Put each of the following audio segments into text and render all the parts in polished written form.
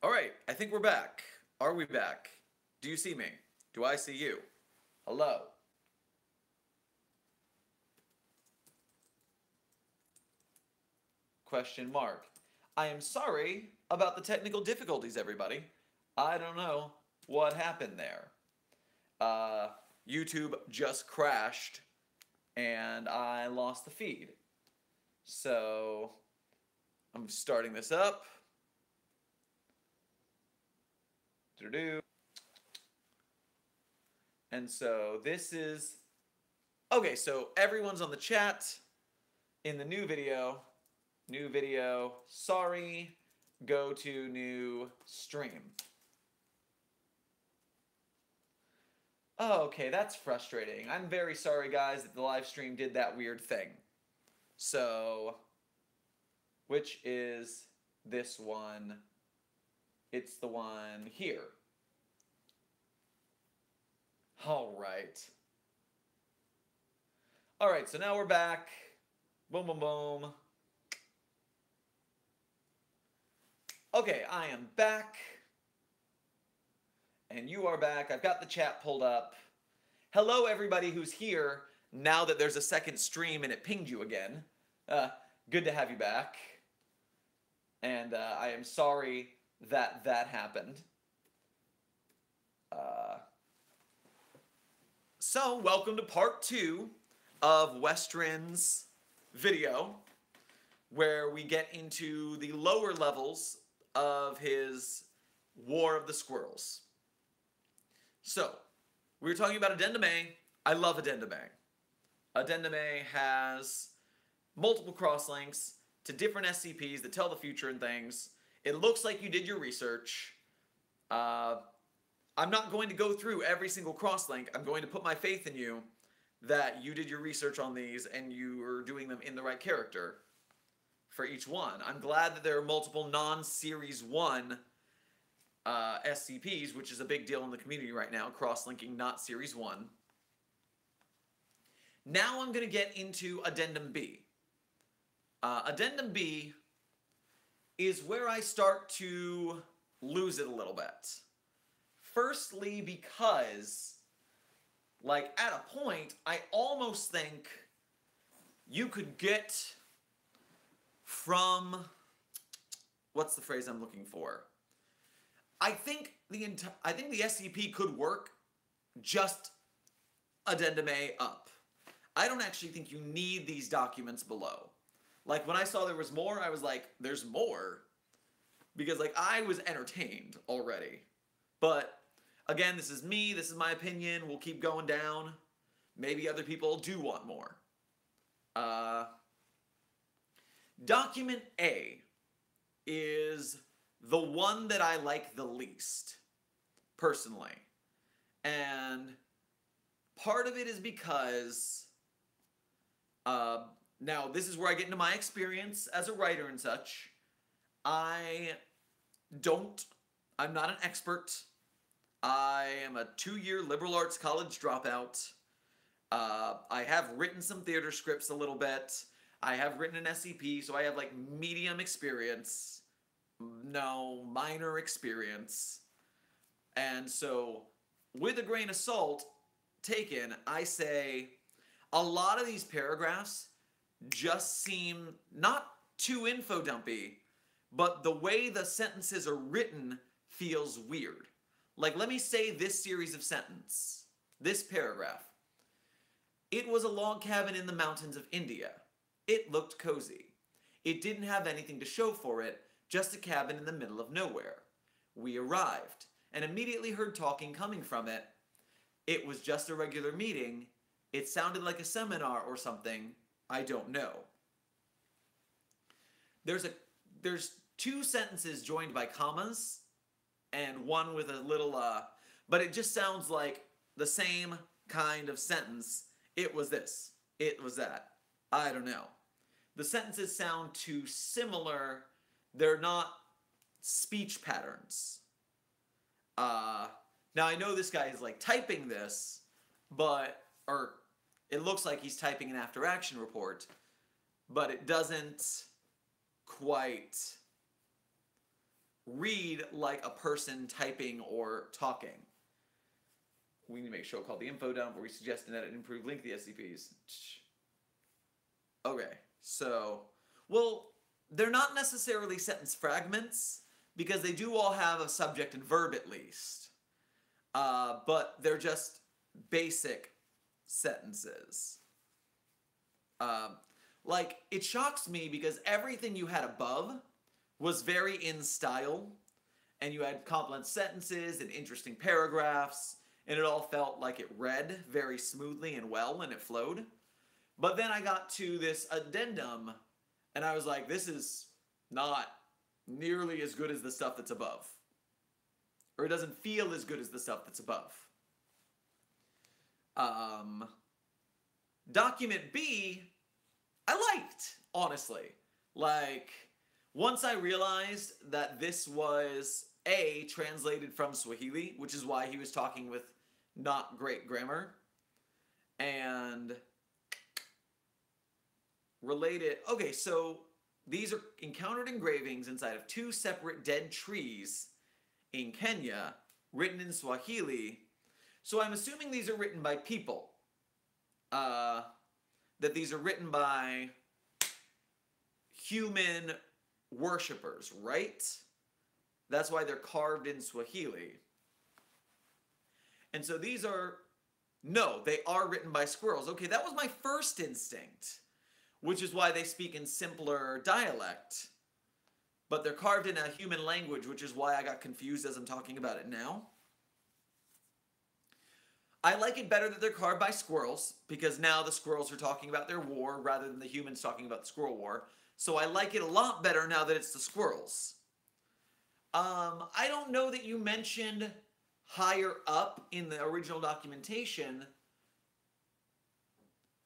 All right, I think we're back. Are we back? Do you see me? Do I see you? Hello? Question mark. I am sorry about the technical difficulties, everybody. I don't know what happened there. YouTube just crashed and I lost the feed. So I'm starting this up. Do-do. And so this is... Okay, so everyone's on the chat in the new video. New video. Sorry. Go to new stream. Oh, okay, that's frustrating. I'm very sorry, guys, that the live stream did that weird thing. So, which is this one? It's the one here. All right. All right, so now we're back. Boom, boom, boom. Okay, I am back. And you are back. I've got the chat pulled up. Hello, everybody who's here now that there's a second stream and it pinged you again. Good to have you back. And I am sorry that that happened. So, welcome to part 2 of Westrin's video, where we get into the lower levels of his War of the Squirrels. So, we were talking about Addendum A. I love Addendum A. Addendum A has multiple crosslinks to different SCPs that tell the future and things. It looks like you did your research. I'm not going to go through every single crosslink. I'm going to put my faith in you that you did your research on these and you are doing them in the right character for each one. I'm glad that there are multiple non-Series 1 SCPs, which is a big deal in the community right now, cross-linking not Series 1. Now I'm going to get into Addendum B. Addendum B is where I start to lose it a little bit. Firstly, because, like, at a point, I almost think you could get from... What's the phrase I'm looking for? I think the SCP could work just Addendum A up. I don't actually think you need these documents below. Like, when I saw there was more, I was like, there's more? Because, like, I was entertained already. But, again, this is me, this is my opinion, we'll keep going down. Maybe other people do want more. Document A is the one that I like the least, personally. And part of it is because, now this is where I get into my experience as a writer and such. I'm not an expert. I am a 2-year liberal arts college dropout. I have written some theater scripts a little bit. I have written an SCP, so I have like medium experience. No, minor experience. And so, with a grain of salt taken, I say a lot of these paragraphs just seem not too info dumpy, but the way the sentences are written feels weird. Like, let me say this series of sentence, this paragraph. It was a log cabin in the mountains of India. It looked cozy. It didn't have anything to show for it, just a cabin in the middle of nowhere. We arrived, and immediately heard talking coming from it. It was just a regular meeting. It sounded like a seminar or something. I don't know. There's 2 sentences joined by commas, and one with a little, but it just sounds like the same kind of sentence. It was this. It was that. I don't know. The sentences sound too similar. They're not speech patterns. Now I know this guy is like typing this, or it looks like he's typing an after action report, but it doesn't quite read like a person typing or talking. We need to make a show called The Info Dump where we suggest an edit and improve lengthy SCPs. Okay, so, well, they're not necessarily sentence fragments because they do all have a subject and verb at least. But they're just basic sentences. Like, it shocks me because everything you had above was very in style, and you had compliment sentences and interesting paragraphs, and it all felt like it read very smoothly and well, and it flowed. But then I got to this addendum, and I was like, this is not nearly as good as the stuff that's above. Or it doesn't feel as good as the stuff that's above. Document B, I liked, honestly. Like, once I realized that this was A, translated from Swahili, which is why he was talking with not great grammar, and related. Okay, so these are encountered engravings inside of 2 separate dead trees in Kenya, written in Swahili. So I'm assuming these are written by people. That these are written by human worshippers, right? That's why they're carved in Swahili. And so these are... No, they are written by squirrels. Okay, that was my first instinct, which is why they speak in simpler dialect. But they're carved in a human language, which is why I got confused as I'm talking about it now. I like it better that they're carved by squirrels, because now the squirrels are talking about their war rather than the humans talking about the squirrel war. So I like it a lot better now that it's the squirrels. I don't know that you mentioned higher up in the original documentation.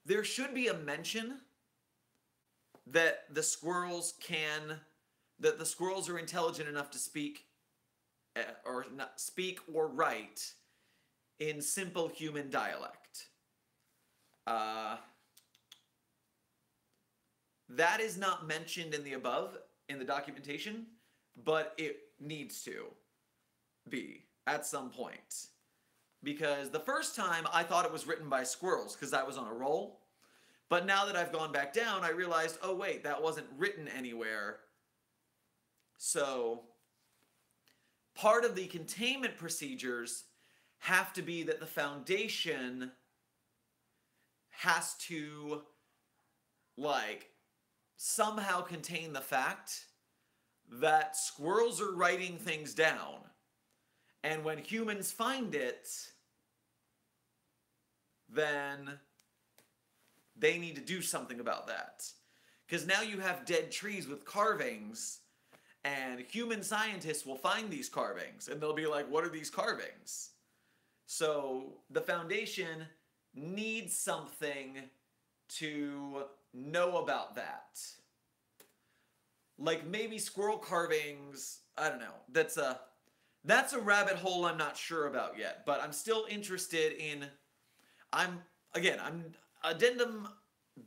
There should be a mention that the squirrels are intelligent enough to speak or write in simple human dialect. That is not mentioned in the above, in the documentation, but it needs to be at some point. Because the first time I thought it was written by squirrels because I was on a roll. But now that I've gone back down, I realized, oh wait, that wasn't written anywhere. So part of the containment procedures have to be that the Foundation has to, like, somehow contain the fact that squirrels are writing things down. And when humans find it, then they need to do something about that. Because now you have dead trees with carvings, and human scientists will find these carvings, and they'll be like, what are these carvings? So the Foundation needs something to know about that. Like maybe squirrel carvings, I don't know. That's a rabbit hole I'm not sure about yet, but I'm still interested in, I'm addendum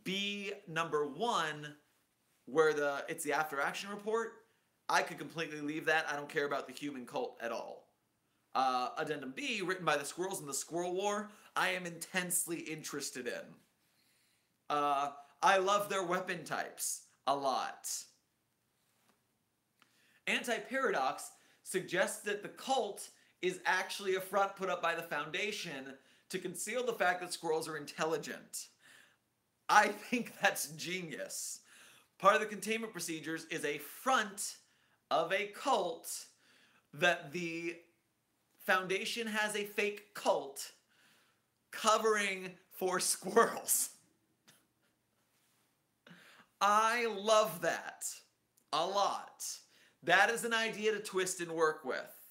B number 1, where it's the after action report. I could completely leave that. I don't care about the human cult at all. Addendum B, written by the squirrels in the Squirrel War, I am intensely interested in. I love their weapon types a lot. Anti-Paradox suggests that the cult is actually a front put up by the Foundation to conceal the fact that squirrels are intelligent. I think that's genius. Part of the containment procedures is a front of a cult that the Foundation has a fake cult covering for squirrels. I love that a lot. That is an idea to twist and work with.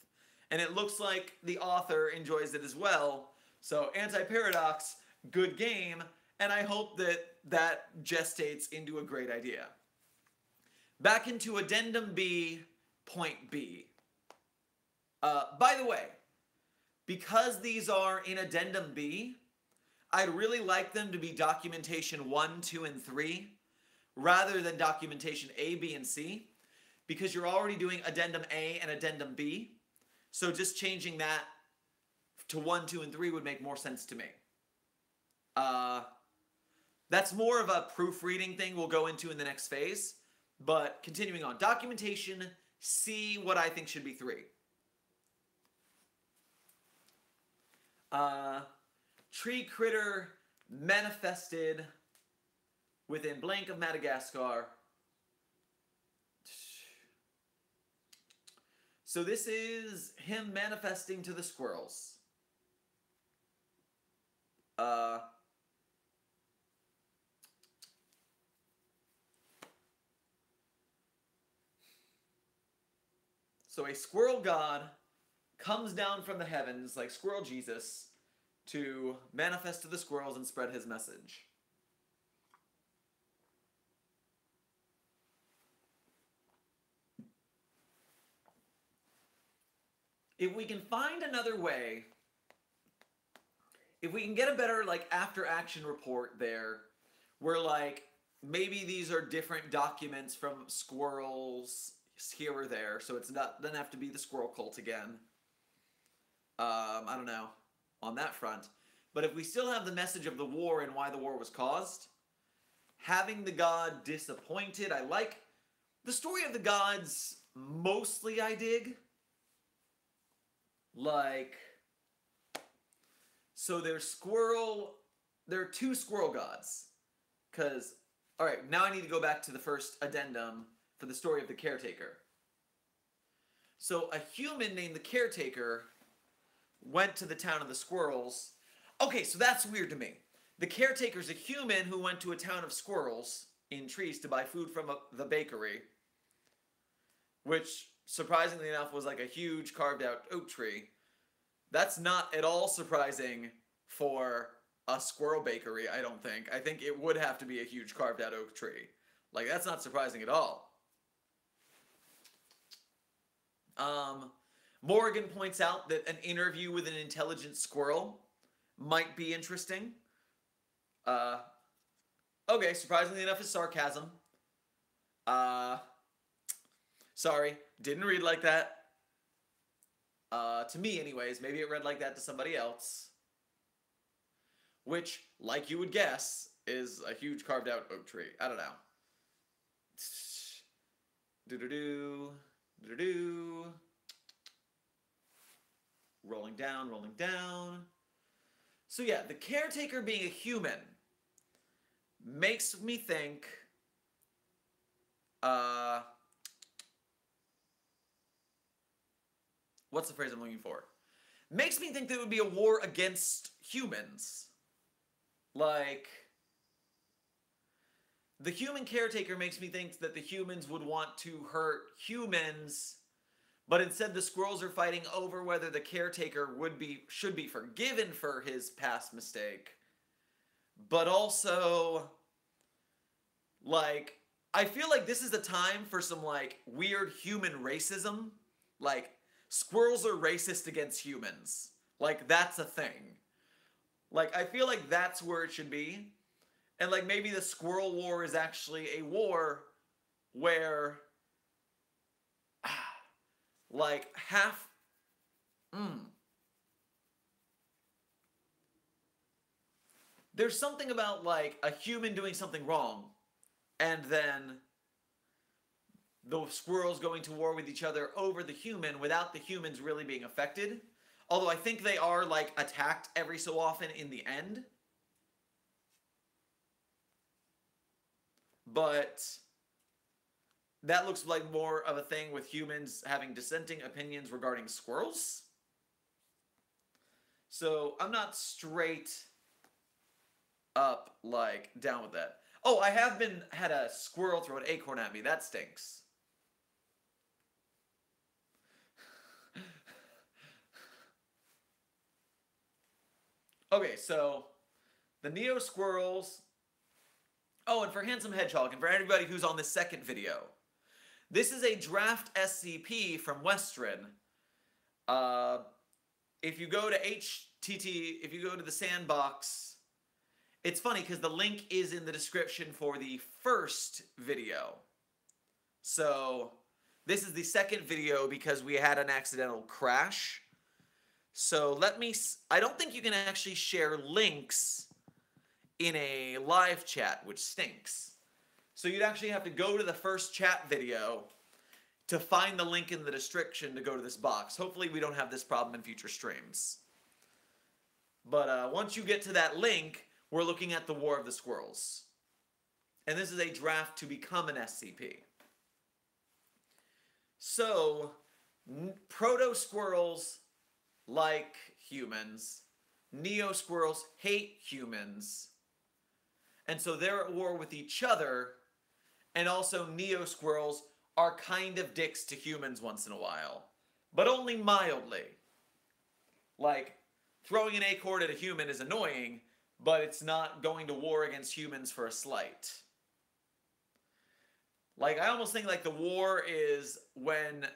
And it looks like the author enjoys it as well. So Anti-Paradox, good game, and I hope that that gestates into a great idea. Back into Addendum B, point B. By the way, because these are in Addendum B, I'd really like them to be documentation 1, 2, and 3, rather than documentation A, B, and C, because you're already doing addendum A and addendum B. So just changing that to 1, 2, and 3 would make more sense to me. That's more of a proofreading thing we'll go into in the next phase. But continuing on. Documentation, C, what I think should be 3. Tree critter manifested within blank of Madagascar. So this is him manifesting to the squirrels. So a squirrel god comes down from the heavens, like Squirrel Jesus, to manifest to the squirrels and spread his message. If we can find another way, if we can get a better, like, after-action report there, where, like, maybe these are different documents from squirrels here or there, so it's not, doesn't have to be the squirrel cult again. I don't know, on that front. But if we still have the message of the war and why the war was caused, having the god disappointed, I like. The story of the gods, mostly I dig. Like, so there are 2 squirrel gods. Because, alright, now I need to go back to the first addendum for the story of the caretaker. So a human named the caretaker went to the town of the squirrels. Okay, so that's weird to me. The caretaker's a human who went to a town of squirrels in trees to buy food from the bakery, which, surprisingly enough, was like a huge carved out oak tree. That's not at all surprising for a squirrel bakery, I don't think. I think it would have to be a huge carved out oak tree. Like, that's not surprising at all. Morgan points out that an interview with an intelligent squirrel might be interesting. Okay, surprisingly enough, is sarcasm. Sorry, didn't read like that. To me, anyways. Maybe it read like that to somebody else. Which, like you would guess, is a huge carved out oak tree. I don't know. Do-do-do. Do-do-do. Rolling down, rolling down. So yeah, the caretaker being a human makes me think, what's the phrase I'm looking for? Makes me think that it would be a war against humans. Like, the human caretaker makes me think that the humans would want to hurt humans, but instead the squirrels are fighting over whether the caretaker should be forgiven for his past mistake. But also, like, I feel like this is the time for some, like, weird human racism. Like, squirrels are racist against humans. Like, that's a thing. Like, I feel like that's where it should be. And, like, maybe the squirrel war is actually a war where, like, half... There's something about, like, a human doing something wrong, and then the squirrels going to war with each other over the human without the humans really being affected. Although I think they are, like, attacked every so often in the end. But that looks like more of a thing with humans having dissenting opinions regarding squirrels. So I'm not straight up, like, down with that. Oh, I have had a squirrel throw an acorn at me. That stinks. Okay, so the Neo Squirrels. Oh, and for Handsome Hedgehog, and for everybody who's on this second video, this is a draft SCP from Westrin. If you go to if you go to the sandbox, it's funny because the link is in the description for the first video. So This is the second video because we had an accidental crash. So I don't think you can actually share links in a live chat, which stinks. So you'd actually have to go to the first chat video to find the link in the description to go to this box. Hopefully we don't have this problem in future streams. But once you get to that link, we're looking at the War of the Squirrels. And this is a draft to become an SCP. So, proto-squirrels like humans. Neo-squirrels hate humans. And so they're at war with each other. And also neo-squirrels are kind of dicks to humans once in a while. But only mildly. Like, throwing an acorn at a human is annoying, but it's not going to war against humans for a slight. Like, I almost think like the war is when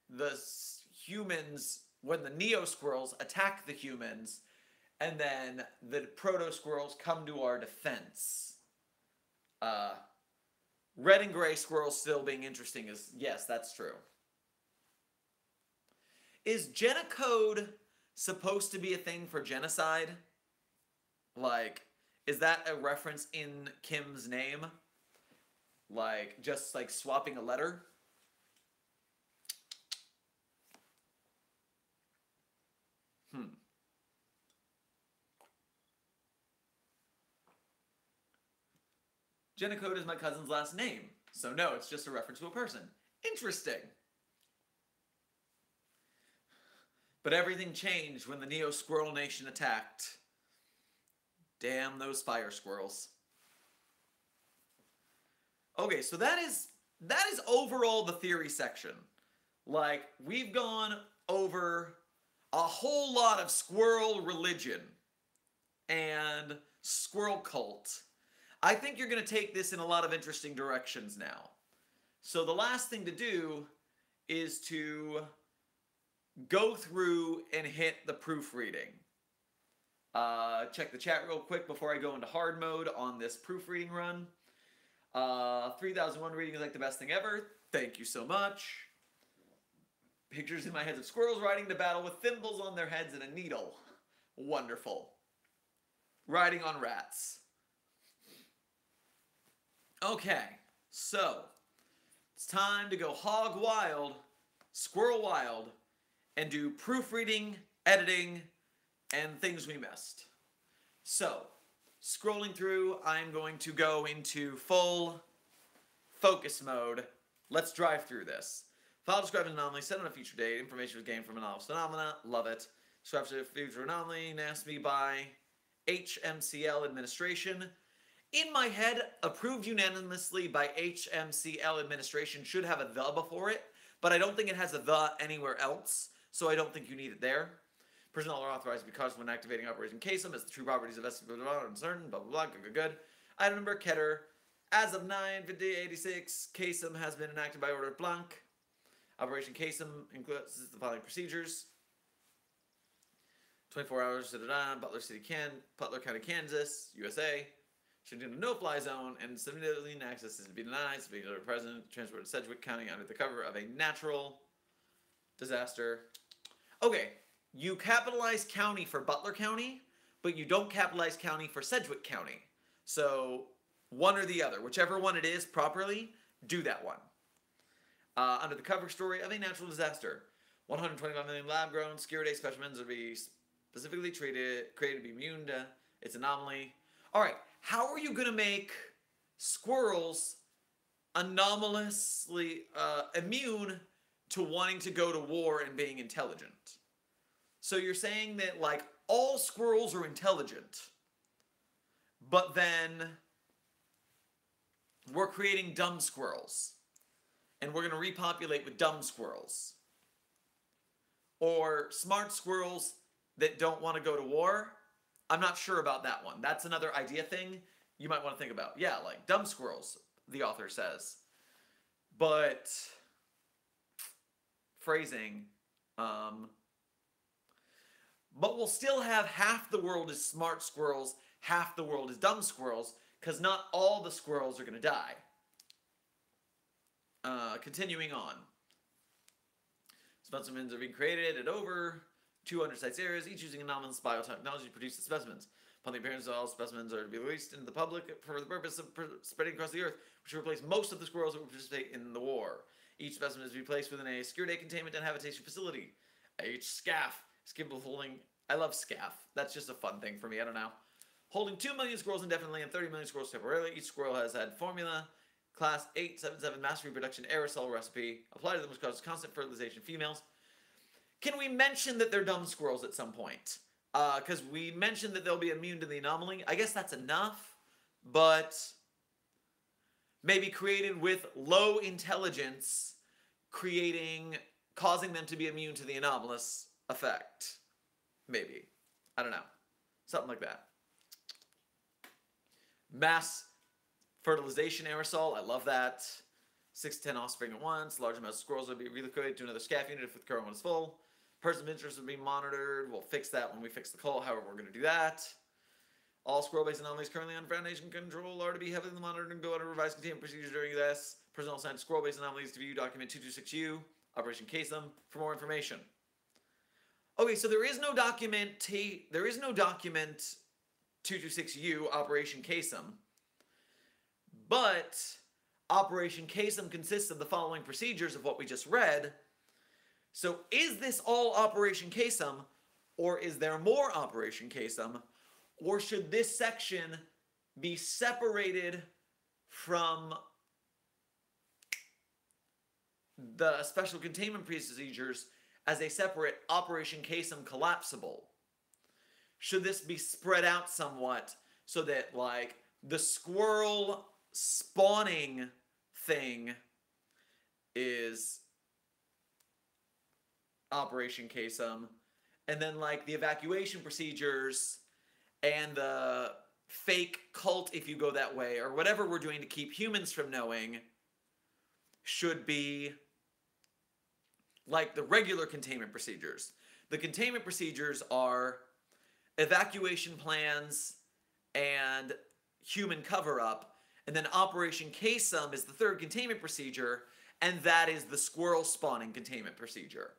the neo-squirrels attack the humans, and then the proto-squirrels come to our defense. Red and gray squirrels still being interesting is, yes, that's true. Is Genocode supposed to be a thing for genocide? Like, is that a reference in Kim's name? Like, just like swapping a letter? Genocode is my cousin's last name. So no, it's just a reference to a person. Interesting. But everything changed when the Neo Squirrel Nation attacked. Damn those fire squirrels. Okay, so that is overall the theory section. Like, we've gone over a whole lot of squirrel religion and squirrel cult. I think you're going to take this in a lot of interesting directions now. So the last thing to do is to go through and hit the proofreading. Check the chat real quick before I go into hard mode on this proofreading run. 3001 reading is like the best thing ever. Thank you so much. Pictures in my head of squirrels riding to battle with thimbles on their heads and a needle. Wonderful. Riding on rats. Okay, so it's time to go hog wild, squirrel wild, and do proofreading, editing, and things we missed. So, scrolling through, I'm going to go into full focus mode. Let's drive through this. File describes an anomaly, set on a future date, information was gained from anomalous phenomena, love it. Describes a future anomaly, asked me by HMCL administration. In my head, approved unanimously by HMCL administration should have a the before it, but I don't think it has a the anywhere else, so I don't think you need it there. Personnel are authorized to be caused when activating Operation KSM as the true properties of SCP are uncertain, blah, blah, blah, good. Item number, Keter. As of 9/50/86, KSM has been enacted by order of Blanc. Operation KSM includes the following procedures. 24 hours, Butler County, Kansas, USA. Should do a no-fly zone, and civilian access is to be denied. Civilians are present, transported to Sedgwick County under the cover of a natural disaster. Okay, you capitalize county for Butler County, but you don't capitalize county for Sedgwick County. So, one or the other. Whichever one it is properly, do that one. Under the cover story of a natural disaster. 125 million lab-grown Skiridae specimens will be specifically created to be immune to its anomaly. Alright, how are you going to make squirrels anomalously immune to wanting to go to war and being intelligent? So you're saying that, like, all squirrels are intelligent, but then we're creating dumb squirrels, and we're going to repopulate with dumb squirrels. Or smart squirrels that don't want to go to war. I'm not sure about that one. That's another idea thing you might want to think about. Yeah, like dumb squirrels, the author says. But phrasing. But we'll still have half the world is smart squirrels, half the world is dumb squirrels, because not all the squirrels are going to die. Continuing on. Specimens are being created at over 200 sites areas, each using anomalous biotechnology to produce the specimens. Upon the appearance of all specimens are to be released into the public for the purpose of spreading across the earth, which will replace most of the squirrels that will participate in the war. Each specimen is to be placed within a secure day containment and habitation facility. Each SCAF is capable of holding... I love SCAF. That's just a fun thing for me. I don't know. Holding 2 million squirrels indefinitely and 30 million squirrels temporarily. Each squirrel has had formula Class 877 mass reproduction aerosol recipe. Applied to them which causes constant fertilization females. Can we mention that they're dumb squirrels at some point? Because we mentioned that they'll be immune to the anomaly. I guess that's enough, but maybe created with low intelligence, causing them to be immune to the anomalous effect. Maybe. I don't know. Something like that. Mass fertilization aerosol. I love that. 6 to 10 offspring at once. Large amounts of squirrels will be relocated to another SCAF unit if the current one is full. Person of interest will be monitored. We'll fix that when we fix the call. However, we're going to do that. All squirrel-based anomalies currently under Foundation control are to be heavily monitored and go under revised containment procedures during this. Personnel assigned squirrel-based anomalies to view document 226U. Operation Case them for more information. Okay, so there is no document 226U Operation Case them, but Operation Case them consists of the following procedures of what we just read. So is this all Operation Case them, or is there more Operation Case them, or should this section be separated from the special containment procedures as a separate Operation Case them collapsible? Should this be spread out somewhat so that, like, the squirrel spawning thing is Operation Case them, and then, like, the evacuation procedures and the fake cult, if you go that way, or whatever we're doing to keep humans from knowing, should be like the regular containment procedures. The containment procedures are evacuation plans and human cover-up, and then Operation Case them is the third containment procedure, and that is the squirrel spawning containment procedure.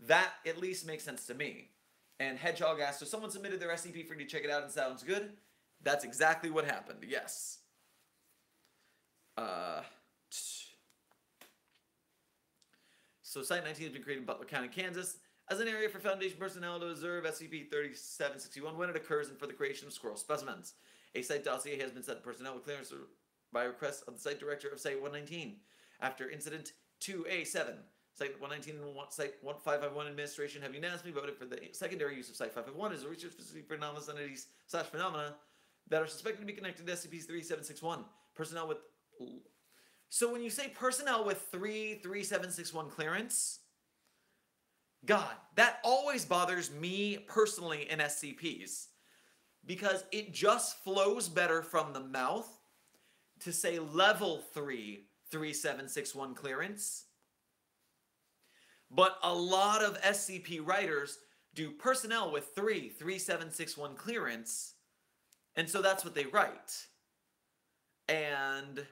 That at least makes sense to me. And Hedgehog asked, so someone submitted their SCP for you to check it out and sounds good? That's exactly what happened, yes. So Site-42 has been created in Butler County, Kansas, as an area for Foundation personnel to observe SCP-3761 when it occurs and for the creation of squirrel specimens. A site dossier has been sent to personnel with clearance by request of the site director of Site-119. After Incident 2A7, Site-119 and Site-551 administration have unanimously voted for the secondary use of Site-551 as a research facility for anomalous entities / phenomena that are suspected to be connected to SCP-3761. Personnel with... So when you say personnel with 3761 clearance, God, that always bothers me personally in SCPs, because it just flows better from the mouth to say level 3 3761 clearance. But a lot of SCP writers do personnel with 3761 clearance, and so that's what they write. And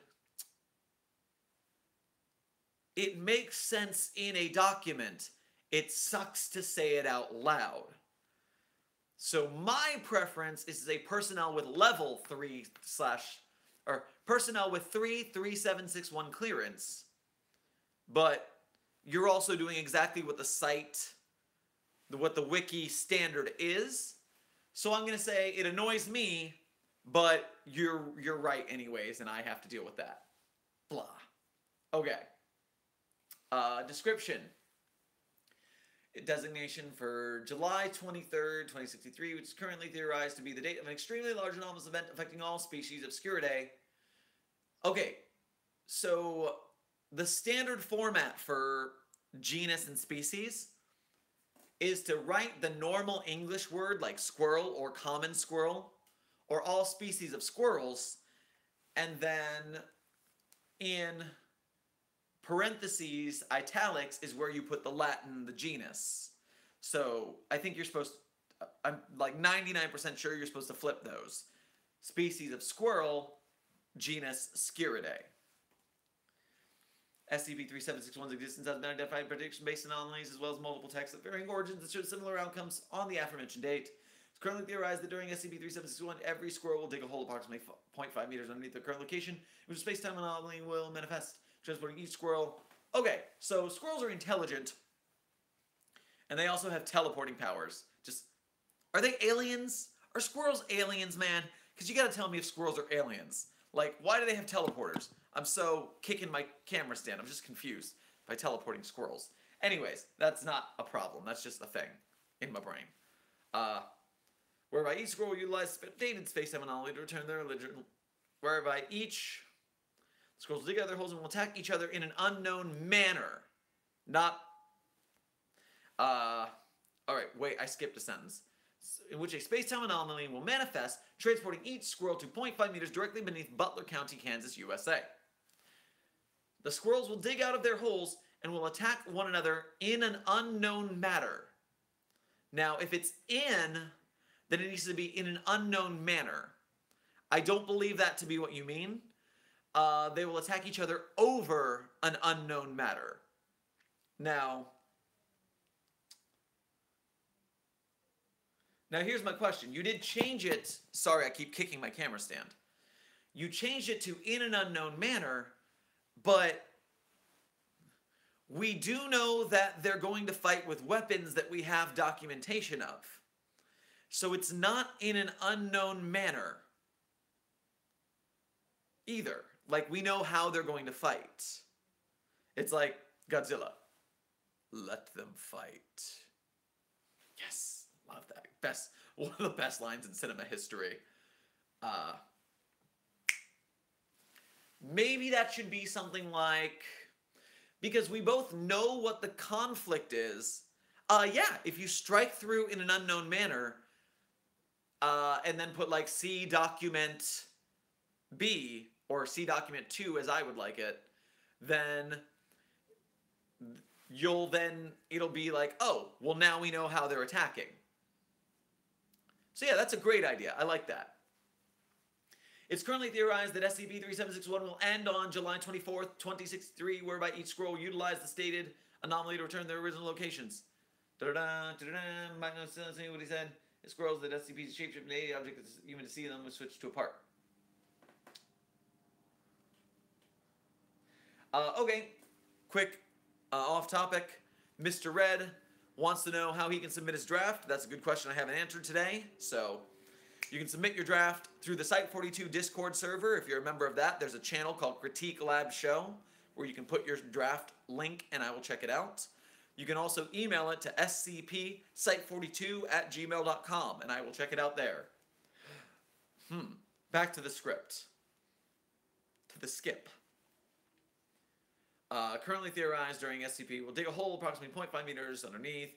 it makes sense in a document. It sucks to say it out loud. So my preference is a personnel with level 3 / or personnel with 3761 clearance. But you're also doing exactly what the site, what the wiki standard is. So I'm going to say it annoys me, but you're right anyways, and I have to deal with that. Blah. Okay. Description. Designation for July 23rd, 2063, which is currently theorized to be the date of an extremely large anomalous event affecting all species of Obscuridae. Okay, so the standard format for genus and species is to write the normal English word like squirrel or common squirrel or all species of squirrels, and then in parentheses, italics, is where you put the Latin, the genus. So I think you're supposed to, I'm like 99% sure you're supposed to flip those. Species of squirrel, genus Sciridae. SCP-3761's existence has been identified prediction-based anomalies as well as multiple texts of varying origins that show similar outcomes on the aforementioned date. It's currently theorized that during SCP-3761, every squirrel will dig a hole approximately 0.5 meters underneath their current location, in which space-time anomaly will manifest, transporting each squirrel. Okay, so squirrels are intelligent, and they also have teleporting powers. Are they aliens? Are squirrels aliens, man? Because you gotta tell me if squirrels are aliens. Like, why do they have teleporters? I'm so kicking my camera stand. I'm just confused by teleporting squirrels. Anyways, that's not a problem. That's just a thing in my brain. Whereby each squirrel will utilize dated space-time anomaly to return their religion. Whereby each squirrels will dig out their holes and will attack each other in an unknown manner. Not. Alright, wait, I skipped a sentence. In which a space-time anomaly will manifest, transporting each squirrel to 0.5 meters directly beneath Butler County, Kansas, USA. The squirrels will dig out of their holes and will attack one another in an unknown manner. Now, if it's in, then it needs to be in an unknown manner. I don't believe that to be what you mean. They will attack each other over an unknown matter. Now, here's my question. You did change it. Sorry, I keep kicking my camera stand. You changed it to in an unknown manner, but we do know that they're going to fight with weapons that we have documentation of. So it's not in an unknown manner either. Like, we know how they're going to fight. It's like Godzilla. Let them fight. Yes. Love that. One of the best lines in cinema history. Maybe that should be something like, because we both know what the conflict is. Yeah, if you strike through in an unknown manner, and then put like C document B, or C document 2 as I would like it, then it'll be like, oh, well now we know how they're attacking. So yeah, that's a great idea. I like that. It's currently theorized that SCP-3761 will end on July 24th, 2063, whereby each squirrel will utilize the stated anomaly to return their original locations. Might not see what he said. The squirrels that SCP's shapeshifting alien object is human to see them will switch to a part. Okay, quick off topic. Mr. Red wants to know how he can submit his draft. That's a good question I haven't answered today. So you can submit your draft through the Site-42 Discord server. If you're a member of that, there's a channel called Critique Lab Show where you can put your draft link and I will check it out. You can also email it to scpsite42@gmail.com and I will check it out there. Back to the script. To the skip. Currently theorized during SCP will dig a hole approximately 0.5 meters underneath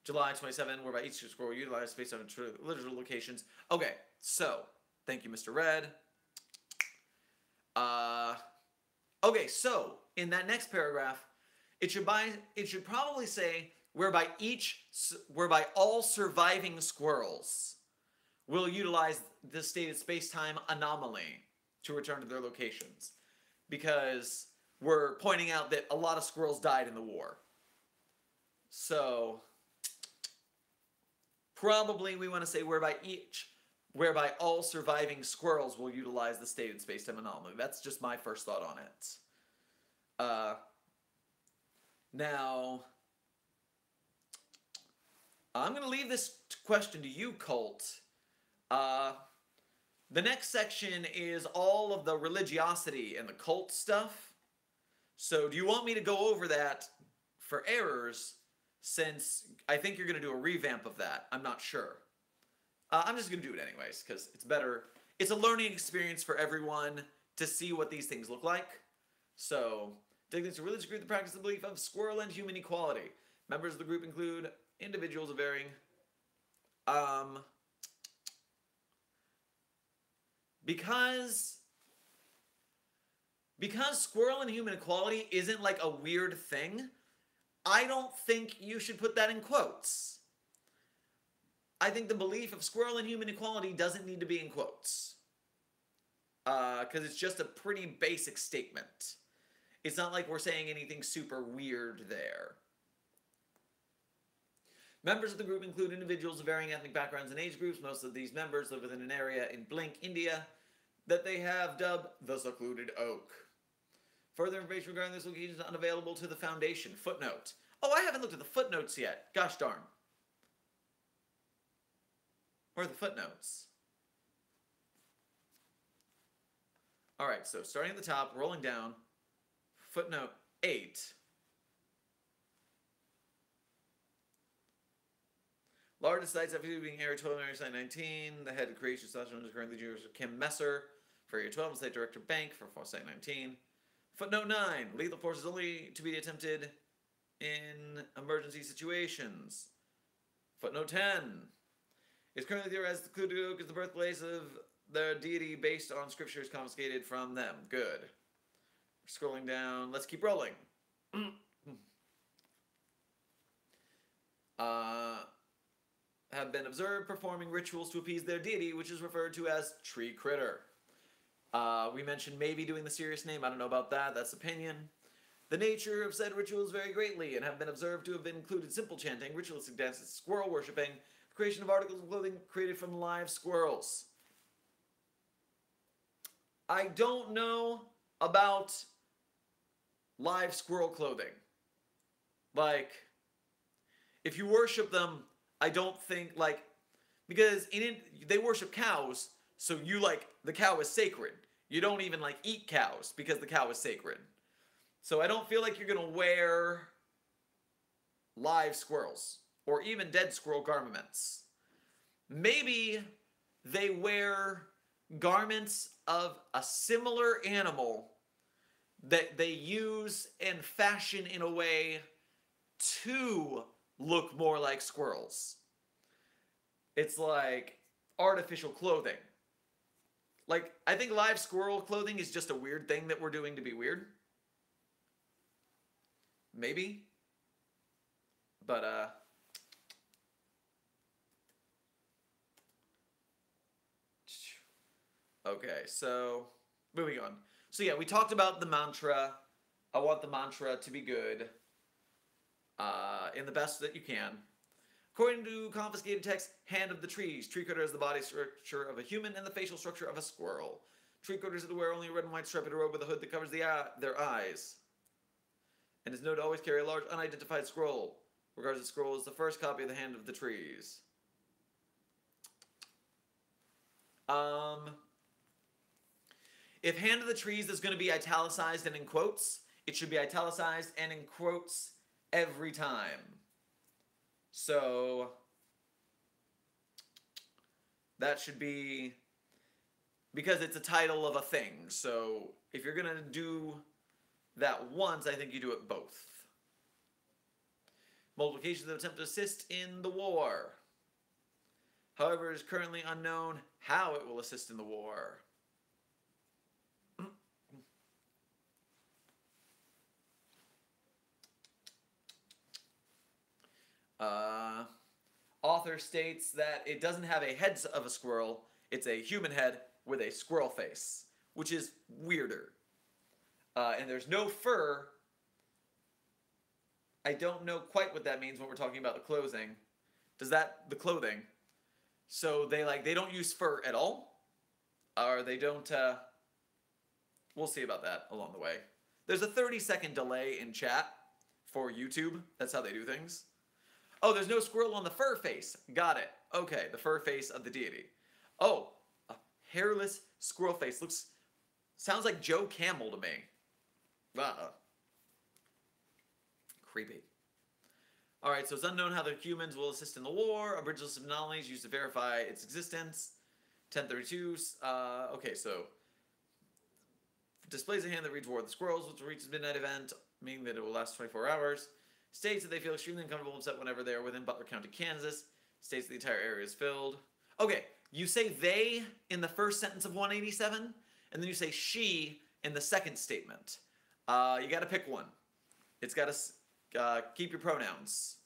July 27, whereby each squirrel will utilize space on literal locations. Okay, so thank you, Mr. Red. Okay, so in that next paragraph, it should probably say whereby all surviving squirrels will utilize the stated space-time anomaly to return to their locations, because we're pointing out that a lot of squirrels died in the war. So probably we want to say whereby all surviving squirrels will utilize the stated space-time anomaly. That's just my first thought on it. Now, I'm going to leave this question to you, Colt. The next section is all of the religiosity and the cult stuff. So do you want me to go over that for errors, since I think you're going to do a revamp of that? I'm not sure. I'm just going to do it anyways, because it's better. It's a learning experience for everyone to see what these things look like. So, dignity to religious group that practice the belief of squirrel and human equality. Members of the group include individuals of varying... Because squirrel and human equality isn't like a weird thing, I don't think you should put that in quotes. I think the belief of squirrel and human equality doesn't need to be in quotes. Because it's just a pretty basic statement. It's not like we're saying anything super weird there. Members of the group include individuals of varying ethnic backgrounds and age groups. Most of these members live within an area in Blink, India, that they have dubbed the Secluded Oak. Further information regarding this location is unavailable to the Foundation. Footnote. Oh, I haven't looked at the footnotes yet. Gosh darn. Where are the footnotes? Alright, so starting at the top, rolling down. Footnote 8. Largest sites after being Area 12 and Area Site 19. The head of creation / is currently Kim Messer for Area 12 and Site Director Bank for Site 19. Footnote 9. Lethal force is only to be attempted in emergency situations. Footnote 10. It's currently theorized that the Secluded Oak is the birthplace of their deity based on scriptures confiscated from them. Good. Scrolling down. Let's keep rolling. Have been observed performing rituals to appease their deity, which is referred to as Tree Critter. We mentioned maybe doing the serious name. I don't know about that. That's opinion. The nature of said rituals vary greatly and have been observed to have been included simple chanting, ritualistic dances, squirrel worshipping, creation of articles of clothing created from live squirrels. I don't know about live squirrel clothing. Like, if you worship them, I don't think, like, because they worship cows, so you, like, the cow is sacred. You don't even, like, eat cows because the cow is sacred. So I don't feel like you're going to wear live squirrels or even dead squirrel garments. Maybe they wear garments of a similar animal that they use and fashion in a way to look more like squirrels. It's like artificial clothing. Like, I think live squirrel clothing is just a weird thing that we're doing to be weird. Maybe. But, okay, so, moving on. So yeah, we talked about the mantra. I want the mantra to be good. In the best that you can. According to confiscated text, Hand of the Trees, Tree Critter has the body structure of a human and the facial structure of a squirrel. Tree Critters wear only a red and white striped robe with a hood that covers their eyes. And is known to always carry a large unidentified scroll. Regards the scroll as the first copy of the Hand of the Trees. If Hand of the Trees is going to be italicized and in quotes, it should be italicized and in quotes every time. So that should be, because it's a title of a thing. So if you're going to do that once, I think you do it both. Multiplications that attempt to assist in the war. However, it is currently unknown how it will assist in the war. Author states that it doesn't have a head of a squirrel, it's a human head with a squirrel face, which is weirder. And there's no fur. I don't know quite what that means when we're talking about the clothing. The clothing. So they don't use fur at all? Or they don't, we'll see about that along the way. There's a 30-second delay in chat for YouTube. That's how they do things. Oh, there's no squirrel on the fur face. Got it. Okay, the fur face of the deity. Oh, a hairless squirrel face. Sounds like Joe Camel to me. Creepy. Alright, so it's unknown how the humans will assist in the war. Aboriginal anomalies used to verify its existence. 1032. Okay, so displays a hand that reads War of the Squirrels, which reaches midnight event, meaning that it will last 24 hours. States that they feel extremely uncomfortable and upset whenever they are within Butler County, Kansas. States that the entire area is filled. Okay, you say they in the first sentence of 187, and then you say she in the second statement. You gotta pick one. It's gotta keep your pronouns.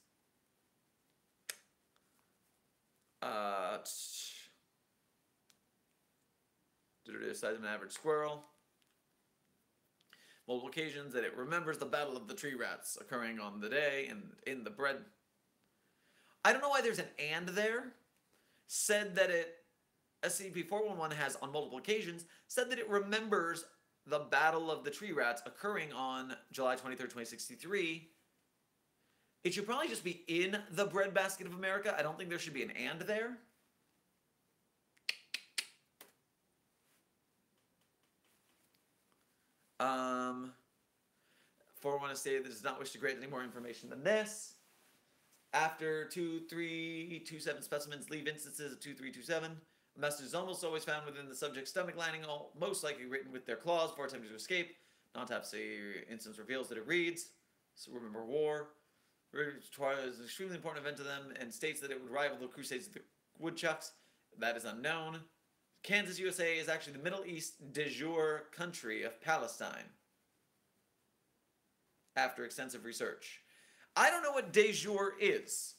Size of an average squirrel. multiple occasions, that it remembers the Battle of the Tree Rats occurring on the day and in the bread. I don't know why there's an and there. Said that it, SCP-411 has on multiple occasions, said that it remembers the Battle of the Tree Rats occurring on July 23rd, 2063. It should probably just be in the breadbasket of America. I don't think there should be an and there. For one to say that does not wish to grant any more information than this. After 2327 specimens leave instances of 2327, a message is almost always found within the subject's stomach lining, most likely written with their claws before attempting to escape. Non-autopsy instance reveals that it reads, so remember war. Is an extremely important event to them and states that it would rival the Crusades of the Woodchucks. That is unknown. Kansas, USA is actually the Middle East de jure country of Palestine. After extensive research. I don't know what de jure is.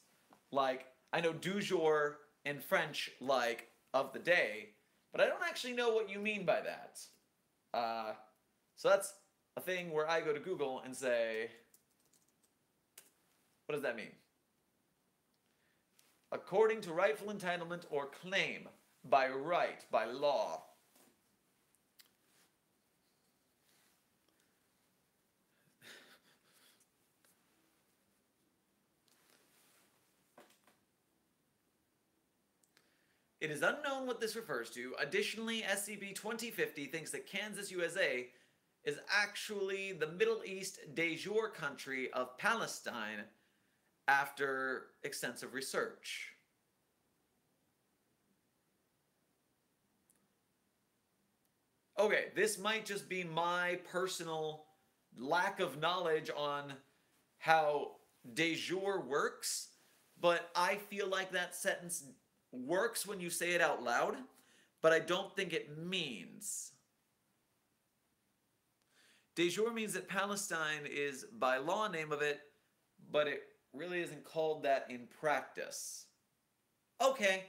Like, I know du jour in French, like, of the day, but I don't actually know what you mean by that. So that's a thing where I go to Google and say, what does that mean? According to rightful entitlement or claim, by right, by law. It is unknown what this refers to. Additionally, SCP-2050 thinks that Kansas, USA is actually the Middle East de jure country of Palestine after extensive research. Okay, this might just be my personal lack of knowledge on how de jure works, but I feel like that sentence works when you say it out loud, but I don't think it means. De jure means that Palestine is by law name of it, but it really isn't called that in practice. Okay,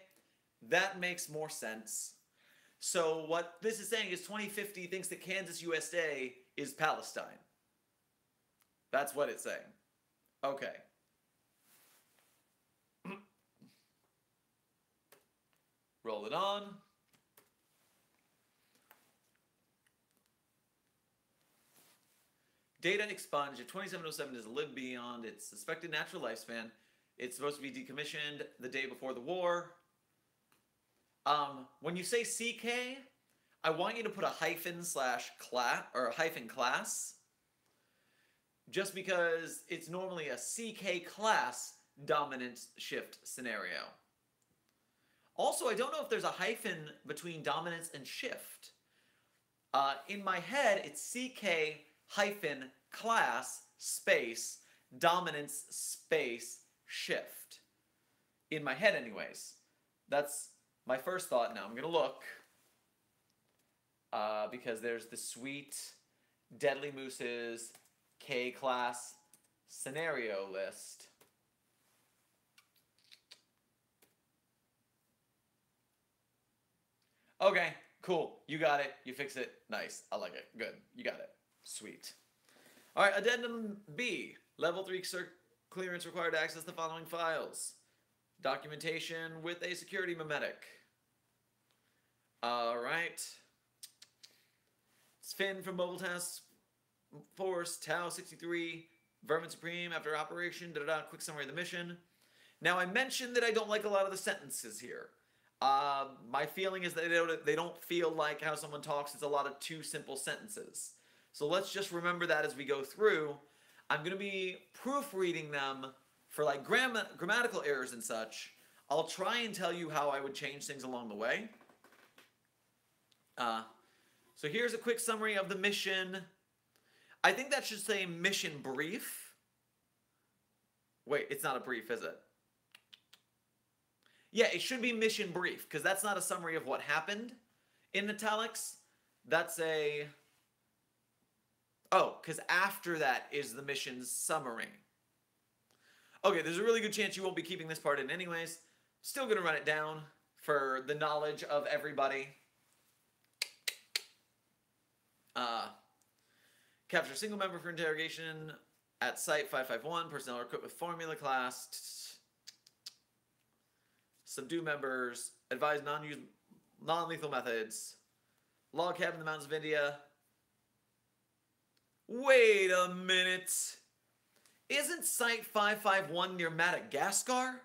that makes more sense. So what this is saying is 2050 thinks that Kansas, USA is Palestine. That's what it's saying. Okay. Roll it on. Data expunged. If 2707 does live beyond its suspected natural lifespan, it's supposed to be decommissioned the day before the war. When you say CK, I want you to put a hyphen slash class or a hyphen class, just because it's normally a CK class dominance shift scenario. Also, I don't know if there's a hyphen between dominance and shift. In my head, it's CK hyphen class space dominance space shift. In my head, anyways. That's my first thought. Now I'm going to look. Because there's the sweet Deadly Moose's K-class scenario list. Okay, cool. You got it. You fix it. Nice. I like it. Good. You got it. Sweet. All right, Addendum B. Level 3 clearance required to access the following files. Documentation with a security memetic. All right. Finn from Mobile Task Force, Tau 63, Vermin Supreme after operation, quick summary of the mission. Now, I mentioned that I don't like a lot of the sentences here. My feeling is that they don't feel like how someone talks. It's a lot of too simple sentences. So let's just remember that as we go through. I'm going to be proofreading them for like grammatical errors and such. I'll try and tell you how I would change things along the way. So here's a quick summary of the mission. I think that should say mission brief. Wait, it's not a brief, is it? Yeah, it should be mission brief, because that's not a summary of what happened in italics. That's a... Oh, because after that is the mission's summary. Okay, there's a really good chance you won't be keeping this part in anyways. Still going to run it down for the knowledge of everybody. Capture a single member for interrogation at Site-551. Personnel are equipped with formula class. Subdue members. Advise non-lethal methods. Log cabin in the mountains of India. Wait a minute. Isn't Site-551 near Madagascar?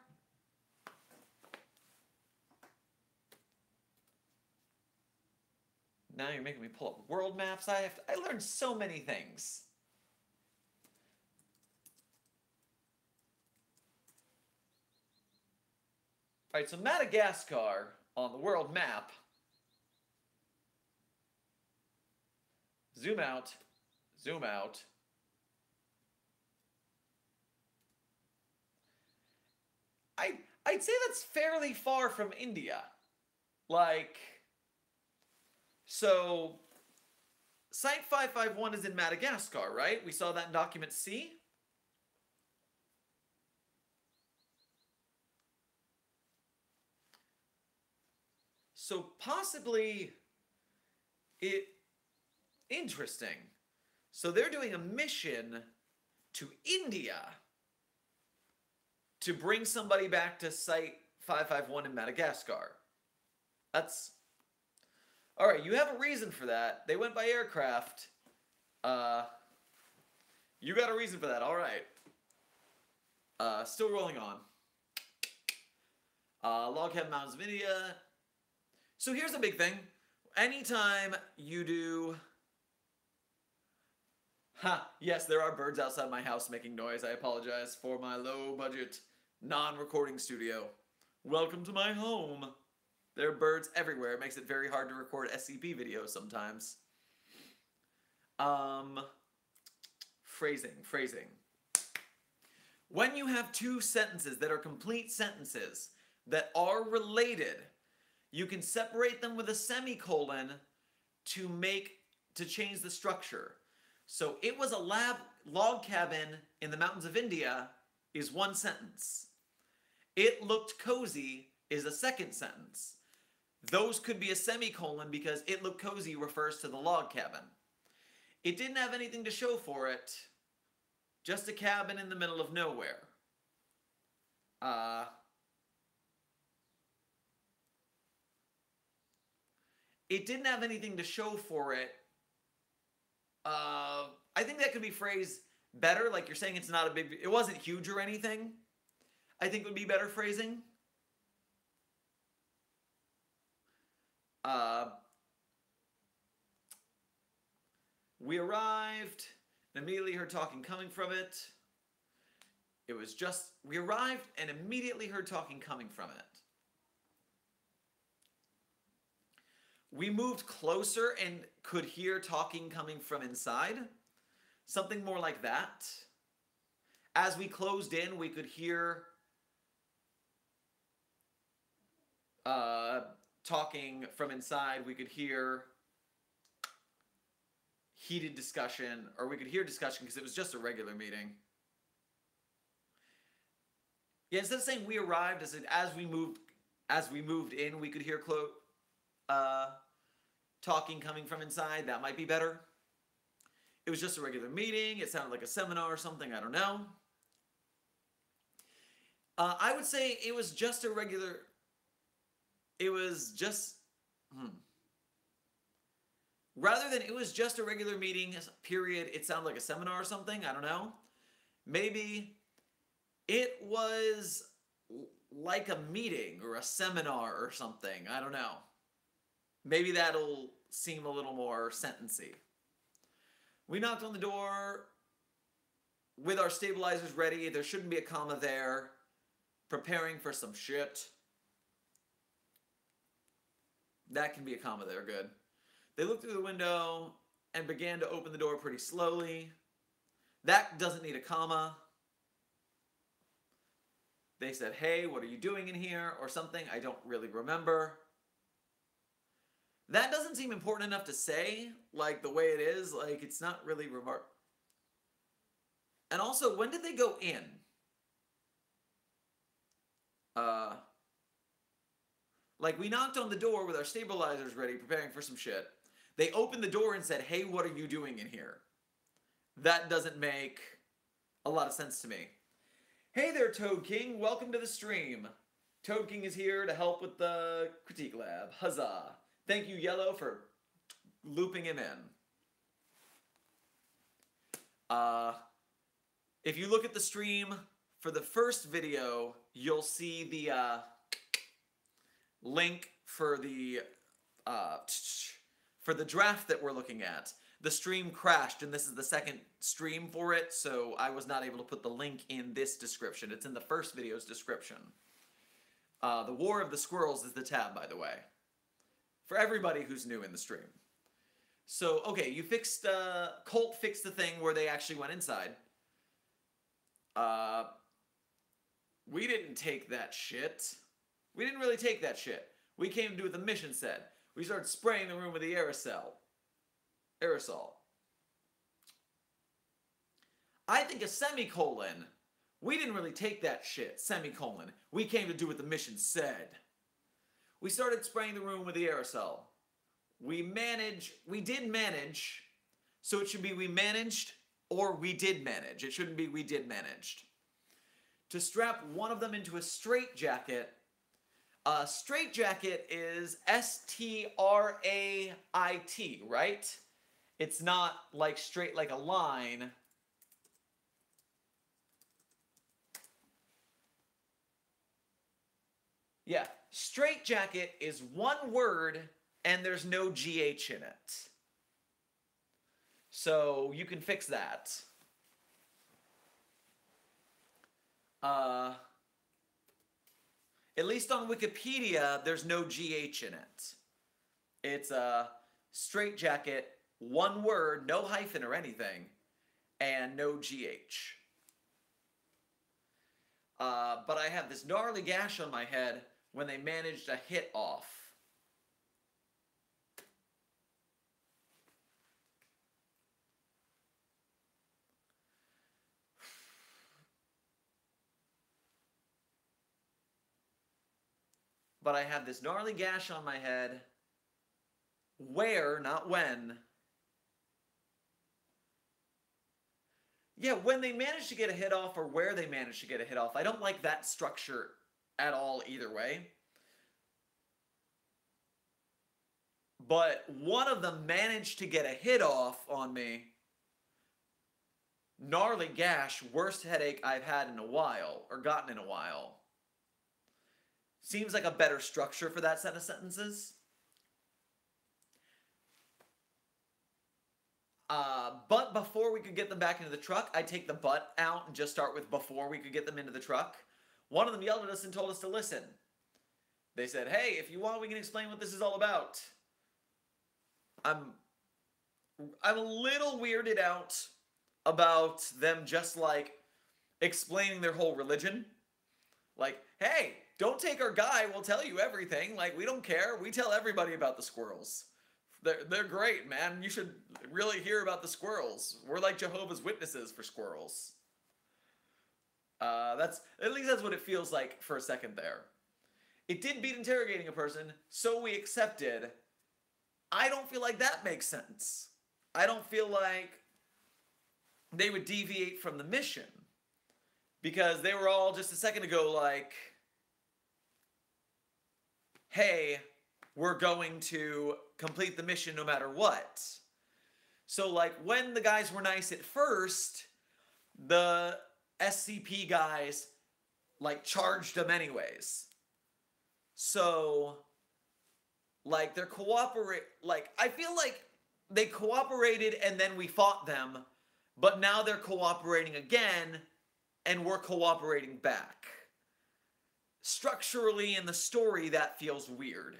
Now you're making me pull up world maps. I learned so many things. All right, so Madagascar on the world map. Zoom out. Zoom out. I'd say that's fairly far from India. Like, so Site-551 is in Madagascar, right? We saw that in document C. So possibly interesting. So they're doing a mission to India to bring somebody back to Site-551 in Madagascar. That's... All right, you have a reason for that. They went by aircraft. You got a reason for that. All right. Still rolling on. Loghead Mountains of India. So here's a big thing. Anytime you do... Yes, there are birds outside my house making noise. I apologize for my low-budget, non-recording studio. Welcome to my home. There are birds everywhere. It makes it very hard to record SCP videos sometimes. Phrasing. When you have two sentences that are complete sentences that are related, you can separate them with a semicolon to change the structure. So it was a log cabin in the mountains of India is one sentence. It looked cozy is a second sentence. Those could be a semicolon because it looked cozy refers to the log cabin. It didn't have anything to show for it. Just a cabin in the middle of nowhere. It didn't have anything to show for it. I think that could be phrased better. Like you're saying it's not a big... It wasn't huge or anything. I think it would be better phrasing. We arrived and immediately heard talking coming from it. It was just... We arrived and immediately heard talking coming from it. We moved closer and could hear talking coming from inside. Something more like that. As we closed in, we could hear talking from inside. We could hear heated discussion, or we could hear discussion because it was just a regular meeting. Yeah, instead of saying we arrived, as we moved in, we could hear talking coming from inside. That might be better. It was just a regular meeting. It sounded like a seminar or something. I don't know. I would say it was just a regular... It was just... Rather than it was just a regular meeting, period, it sounded like a seminar or something. I don't know. Maybe it was like a meeting or a seminar or something. I don't know. Maybe that'll seem a little more sentencey. We knocked on the door with our stabilizers ready. There shouldn't be a comma there. Preparing for some shit. That can be a comma there, good. They looked through the window and began to open the door pretty slowly. That doesn't need a comma. They said, hey, what are you doing in here? Or something, I don't really remember. That doesn't seem important enough to say, like the way it is. Like, it's not really remarkable. And also, when did they go in? Like, we knocked on the door with our stabilizers ready, preparing for some shit. They opened the door and said, hey, what are you doing in here? That doesn't make a lot of sense to me. Hey there, Toad King. Welcome to the stream. Toad King is here to help with the critique lab. Huzzah. Thank you, Yellow, for looping him in. If you look at the stream for the first video, you'll see the link for the draft that we're looking at. The stream crashed, and this is the second stream for it, so I was not able to put the link in this description. It's in the first video's description. The War of the Squirrels is the tab, by the way, for everybody who's new in the stream. So, okay, you fixed, Colt fixed the thing where they actually went inside. We didn't take that shit. We didn't really take that shit. We came to do what the mission said. We started spraying the room with the aerosol. I think a semicolon. We didn't really take that shit. Semicolon. We came to do what the mission said. We started spraying the room with the aerosol. We did manage, so it should be we managed or we did manage. It shouldn't be we did managed. To strap one of them into a straitjacket. A straitjacket is S-T-R-A-I-T, right? It's not like straight like a line. Yeah, straitjacket is one word and there's no GH in it. So you can fix that. At least on Wikipedia, there's no GH in it. It's a straitjacket, one word, no hyphen or anything, and no GH. But I have this gnarly gash on my head when they managed to hit off. But I have this gnarly gash on my head. Where, not when. Yeah, when they manage to get a hit off or where they manage to get a hit off. I don't like that structure at all either way. But one of them managed to get a hit off on me. Gnarly gash, worst headache I've had in a while, or gotten in a while. Seems like a better structure for that set of sentences. But before we could get them back into the truck, I take the but out and just start with before we could get them into the truck. One of them yelled at us and told us to listen. They said, hey, if you want, we can explain what this is all about. I'm a little weirded out about them just, like, explaining their whole religion. Like, hey, don't take our guy, we'll tell you everything. Like, we don't care. We tell everybody about the squirrels. They're great, man. You should really hear about the squirrels. We're like Jehovah's Witnesses for squirrels. At least that's what it feels like for a second there. It did beat interrogating a person, so we accepted. I don't feel like that makes sense. I don't feel like they would deviate from the mission. Because they were all just a second ago like, hey, we're going to complete the mission no matter what. So, like, when the guys were nice at first, the SCP guys, like, charged them anyways. So, like, they're I feel like they cooperated and then we fought them, but now they're cooperating again and we're cooperating back. Structurally in the story, that feels weird.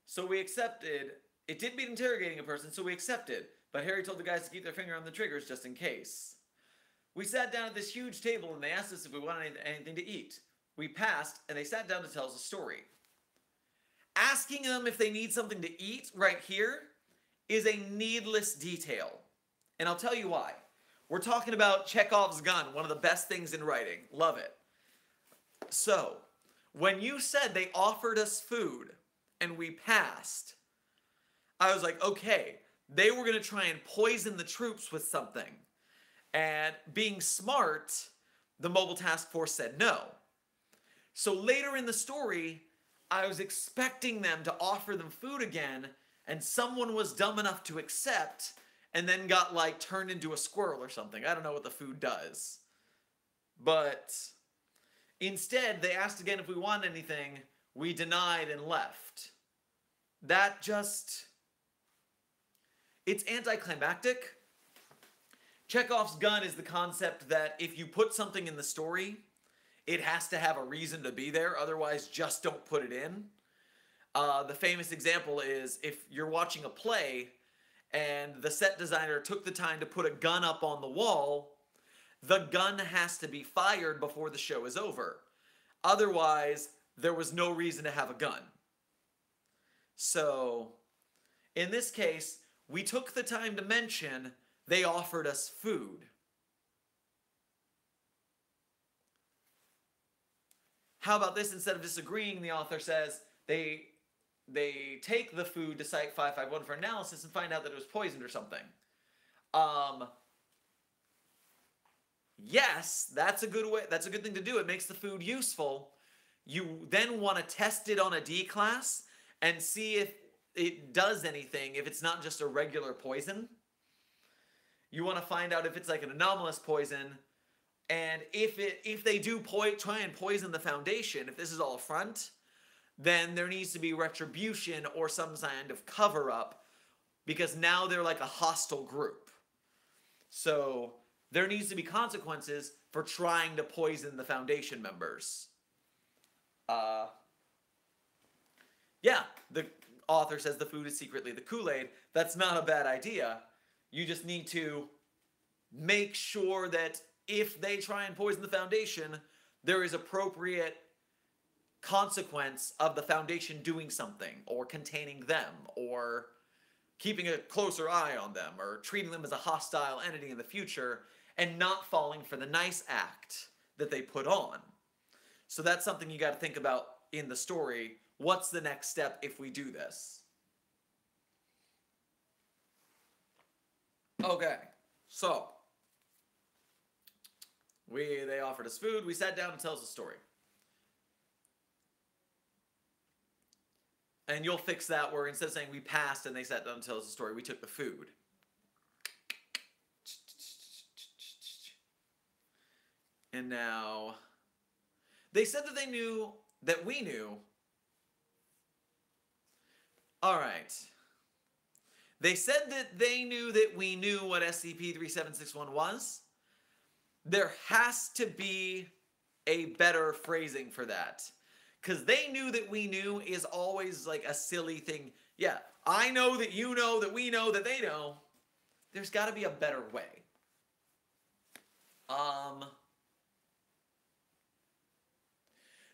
So we accepted. It did beat interrogating a person, so we accepted. But Harry told the guys to keep their finger on the triggers just in case. We sat down at this huge table and they asked us if we wanted anything to eat. We passed and they sat down to tell us a story. Asking them if they need something to eat right here is a needless detail. And I'll tell you why. We're talking about Chekhov's gun, one of the best things in writing. Love it. So, when you said they offered us food and we passed, I was like, okay, they were going to try and poison the troops with something. And being smart, the mobile task force said no. So later in the story, I was expecting them to offer them food again, and someone was dumb enough to accept, and then got, like, turned into a squirrel or something. I don't know what the food does. But instead, they asked again if we wanted anything. We denied and left. That just... It's anticlimactic. Chekhov's gun is the concept that if you put something in the story, it has to have a reason to be there. Otherwise, just don't put it in. The famous example is if you're watching a play and the set designer took the time to put a gun up on the wall, the gun has to be fired before the show is over. Otherwise, there was no reason to have a gun. So, in this case, we took the time to mention they offered us food. How about this? Instead of disagreeing, the author says they take the food to Site-551 for analysis and find out that it was poisoned or something. Yes, that's a good way. That's a good thing to do. It makes the food useful. You then want to test it on a D class and see if it does anything, if it's not just a regular poison. You want to find out if it's like an anomalous poison, and if they do try and poison the Foundation, if this is all a front, then there needs to be retribution or some kind of cover-up, because now they're like a hostile group. So there needs to be consequences for trying to poison the Foundation members. Yeah, the author says the food is secretly the Kool-Aid. That's not a bad idea. You just need to make sure that if they try and poison the Foundation, there is appropriate consequence of the Foundation doing something, or containing them, or keeping a closer eye on them, or treating them as a hostile entity in the future, and not falling for the nice act that they put on. So that's something you got to think about in the story. What's the next step if we do this? Okay, so they offered us food. We sat down and tell us a story. And you'll fix that where instead of saying we passed and they sat down and tell us a story, we took the food. And now, they said that they knew that we knew. All right. They said that they knew that we knew what SCP-3761 was. There has to be a better phrasing for that. Because they knew that we knew is always like a silly thing. Yeah, I know that you know that we know that they know. There's got to be a better way.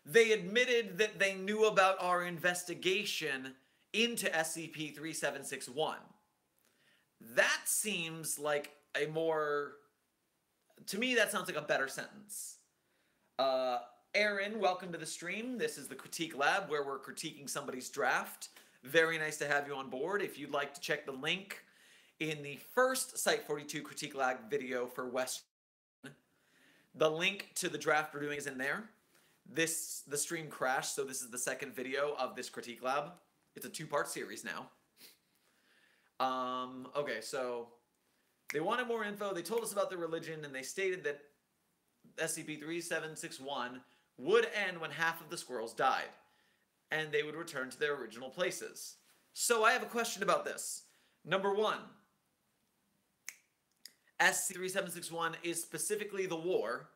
They admitted that they knew about our investigation into SCP-3761. That seems like a more... To me, that sounds like a better sentence. Aaron, welcome to the stream. This is the Critique Lab, where we're critiquing somebody's draft. Very nice to have you on board. If you'd like to check the link in the first Site-42 Critique Lab video for Westrin, the link to the draft we're doing is in there. The stream crashed, so this is the second video of this Critique Lab. It's a two-part series now. Okay, so they wanted more info. They told us about their religion, and they stated that SCP-3761 would end when half of the squirrels died, and they would return to their original places. So I have a question about this. Number one, SCP-3761 is specifically the war,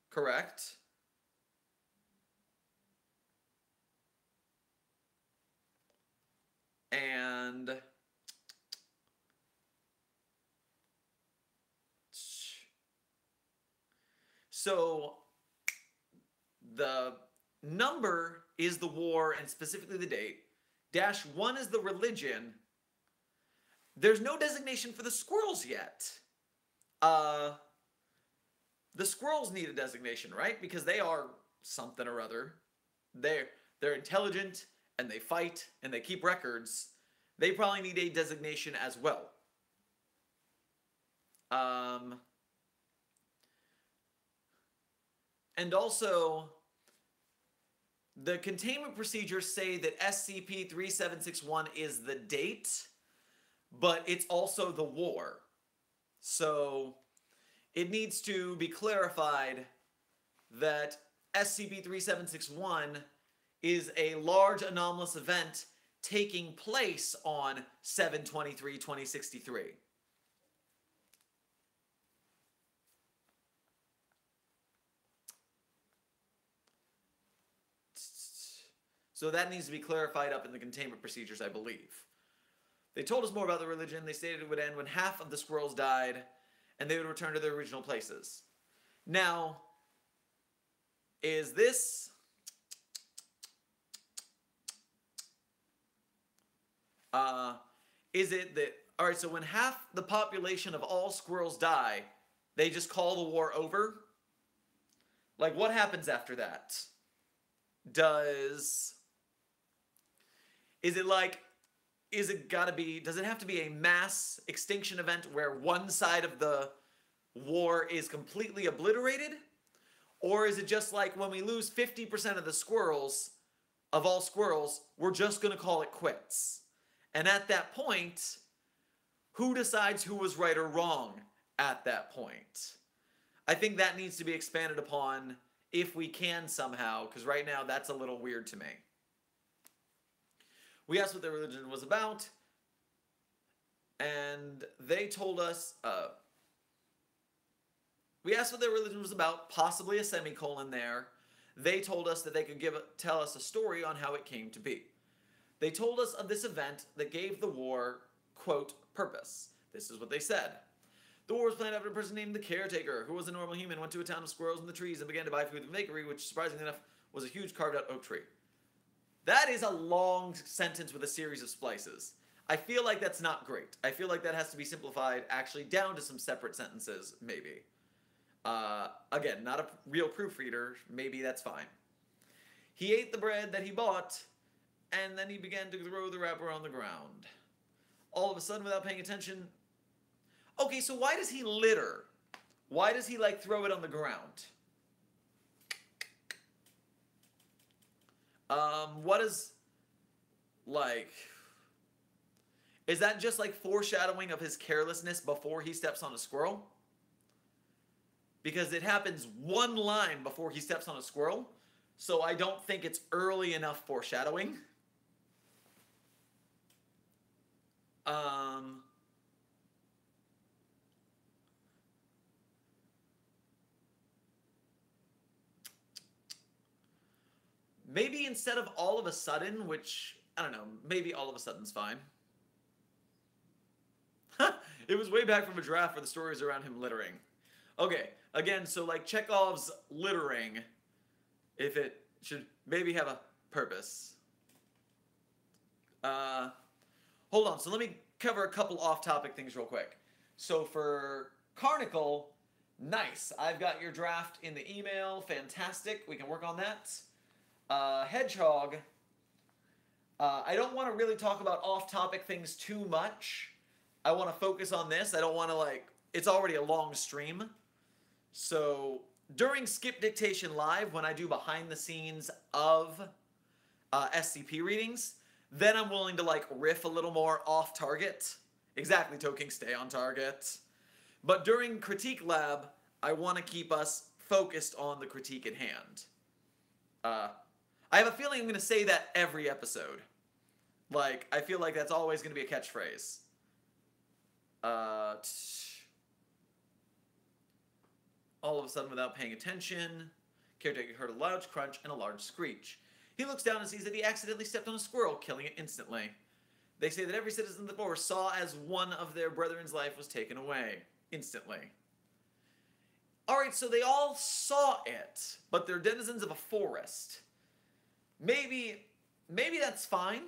correct? And so the number is the war and specifically the date. -1 is the religion. There's no designation for the squirrels yet. The squirrels need a designation, right? Because they are something or other. They're intelligent and they fight, and they keep records, they probably need a designation as well. And also, the containment procedures say that SCP-3761 is the date, but it's also the war. So it needs to be clarified that SCP-3761 is a large anomalous event taking place on 7/23/2063. So that needs to be clarified up in the containment procedures, I believe. They told us more about the religion. They stated it would end when half of the squirrels died, and they would return to their original places. Now, is this... is it that... Alright, so when half the population of all squirrels die, they just call the war over? Like, what happens after that? Does it have to be a mass extinction event where one side of the war is completely obliterated? Or is it just like when we lose 50% of the squirrels, of all squirrels, we're just going to call it quits? And at that point, who decides who was right or wrong at that point? I think that needs to be expanded upon if we can somehow, because right now that's a little weird to me. We asked what their religion was about, and they told us, we asked what their religion was about, possibly a semicolon there. They told us that they could tell us a story on how it came to be. They told us of this event that gave the war, quote, purpose. This is what they said. The war was planned after a person named the Caretaker, who was a normal human, went to a town of squirrels in the trees and began to buy food from a bakery, which, surprisingly enough, was a huge carved-out oak tree. That is a long sentence with a series of splices. I feel like that's not great. I feel like that has to be simplified actually down to some separate sentences, maybe. Again, not a real proofreader. Maybe that's fine. He ate the bread that he bought, and then he began to throw the wrapper on the ground. All of a sudden, without paying attention... Okay, so why does he litter? Why does he, like, throw it on the ground? What is, like... Is that just, like, foreshadowing of his carelessness before he steps on a squirrel? Because it happens one line before he steps on a squirrel, so I don't think it's early enough foreshadowing. Maybe instead of all of a sudden, which, I don't know, maybe all of a sudden's fine. It was way back from a draft where the story is around him littering. Okay, again, so like Chekhov's littering, if it should maybe have a purpose. Hold on, so let me cover a couple off-topic things real quick. So for Carnicle, nice. I've got your draft in the email. Fantastic. We can work on that. Hedgehog, I don't want to really talk about off-topic things too much. I want to focus on this. I don't want to, like, it's already a long stream. So during Skip Dictation Live, when I do behind the scenes of SCP readings, then I'm willing to, like, riff a little more off target. Exactly, Toking, stay on target. But during Critique Lab, I want to keep us focused on the critique at hand. I have a feeling I'm going to say that every episode. Like, I feel like that's always going to be a catchphrase. All of a sudden, without paying attention, Caretaker heard a large crunch and a large screech. He looks down and sees that he accidentally stepped on a squirrel, killing it instantly. They say that every citizen of the forest saw as one of their brethren's life was taken away, instantly. Alright, so they all saw it, but they're denizens of a forest. Maybe that's fine,